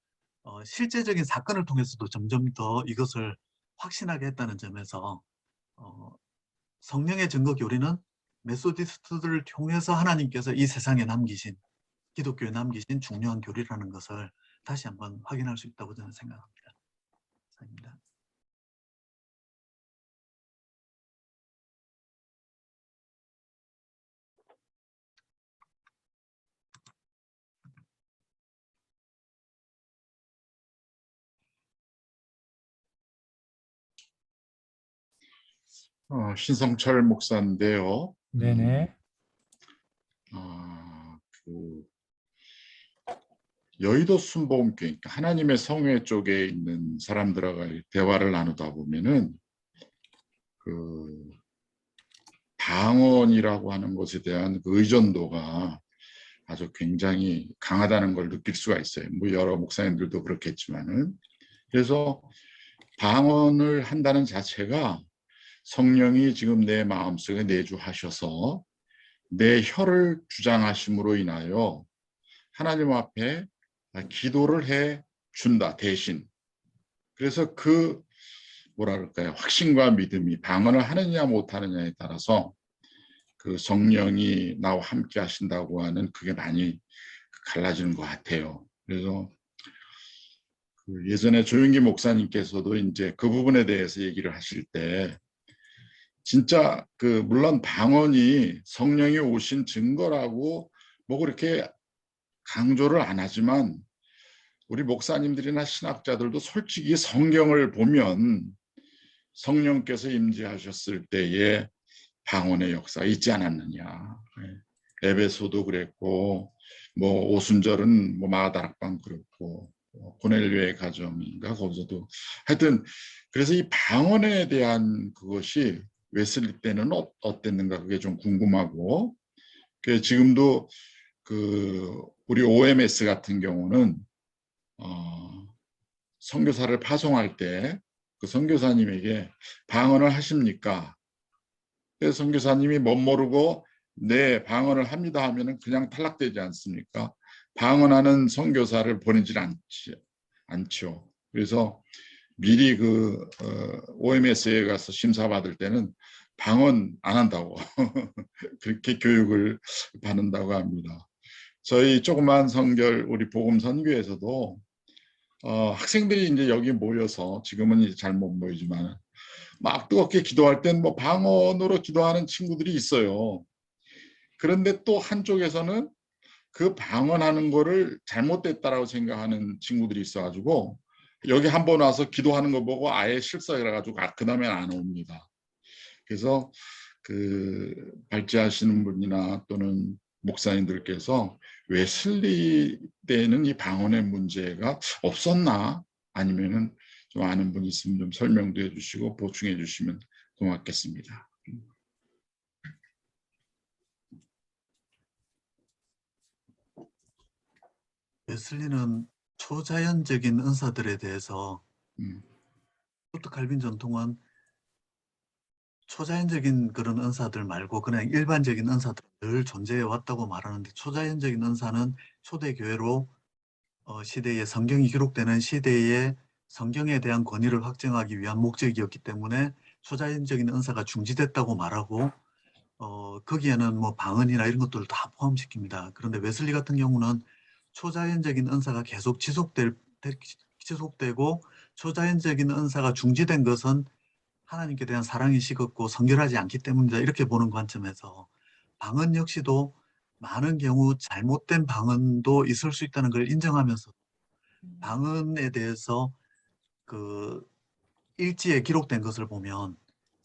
실제적인 사건을 통해서도 점점 더 이것을 확신하게 했다는 점에서 성령의 증거 교리는 메소디스트들을 통해서 하나님께서 이 세상에 남기신, 기독교에 남기신 중요한 교리라는 것을 다시 한번 확인할 수 있다고 저는 생각합니다. 감사합니다. 신성철 목사인데요. 네네. 그 여의도 순복음교회, 그러니까 하나님의 성회 쪽에 있는 사람들하고 대화를 나누다 보면은 그 방언이라고 하는 것에 대한 그 의존도가 아주 굉장히 강하다는 걸 느낄 수가 있어요. 뭐 여러 목사님들도 그렇겠지만은. 그래서 방언을 한다는 자체가 성령이 지금 내 마음속에 내주하셔서 내 혀를 주장하심으로 인하여 하나님 앞에 기도를 해 준다, 대신. 그래서 그 뭐라 그럴까요, 확신과 믿음이 방언을 하느냐 못하느냐에 따라서 그 성령이 나와 함께 하신다고 하는 그게 많이 갈라지는 것 같아요. 그래서 그 예전에 조윤기 목사님께서도 이제 그 부분에 대해서 얘기를 하실 때, 진짜 그 물론 방언이 성령이 오신 증거라고 뭐 그렇게 강조를 안 하지만, 우리 목사님들이나 신학자들도 솔직히 성경을 보면 성령께서 임재하셨을 때에 방언의 역사가 있지 않았느냐. 에베소도 그랬고, 뭐 오순절은 뭐 마가다락방 그랬고, 고넬료의 가정인가 거기서도, 하여튼 그래서 이 방언에 대한 그것이 웨슬리 때는 어땠는가 그게 좀 궁금하고, 지금도 그 우리 OMS 같은 경우는 선교사를 파송할 때 그 선교사님에게 방언을 하십니까? 그래서 선교사님이 못 모르고 네 방언을 합니다 하면은 그냥 탈락되지 않습니까? 방언하는 선교사를 보내질 않죠. 그래서 미리 그 OMS에 가서 심사받을 때는 방언 안 한다고 그렇게 교육을 받는다고 합니다. 저희 조그만 성결 우리 복음 선교에서도 학생들이 이제 여기 모여서, 지금은 이제 잘 못 모이지만 막 뜨겁게 기도할 땐 뭐 방언으로 기도하는 친구들이 있어요. 그런데 또 한쪽에서는 그 방언하는 거를 잘못됐다라고 생각하는 친구들이 있어가지고 여기 한번 와서 기도하는 거 보고 아예 실수해가지고 그 다음엔 안 옵니다. 그래서 그 발제하시는 분이나 또는 목사님들께서 웨슬리 때는 이 방언의 문제가 없었나, 아니면은 좀 아는 분이 있으면 좀 설명도 해주시고 보충해 주시면 고맙겠습니다. 웨슬리는 초자연적인 은사들에 대해서 루터 칼빈 전통은 초자연적인 그런 은사들 말고 그냥 일반적인 은사들 늘 존재해 왔다고 말하는데, 초자연적인 은사는 초대교회로 시대에 성경이 기록되는 시대에 성경에 대한 권위를 확정하기 위한 목적이었기 때문에 초자연적인 은사가 중지됐다고 말하고, 거기에는 뭐 방언이나 이런 것들을 다 포함시킵니다. 그런데 웨슬리 같은 경우는 초자연적인 은사가 계속 지속되고 초자연적인 은사가 중지된 것은 하나님께 대한 사랑이 식었고 성결하지 않기 때문이다, 이렇게 보는 관점에서 방언 역시도 많은 경우 잘못된 방언도 있을 수 있다는 걸 인정하면서 방언에 대해서 그 일지에 기록된 것을 보면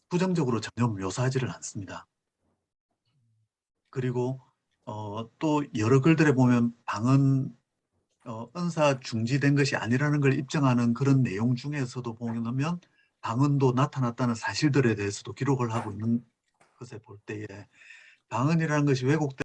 부정적으로 전혀 묘사하지를 않습니다. 그리고 또 여러 글들에 보면 방언 은사 중지된 것이 아니라는 걸 입증하는 그런 내용 중에서도 보면 방언도 나타났다는 사실들에 대해서도 기록을 하고 있는 것에 볼 때에 방언이라는 것이 왜곡된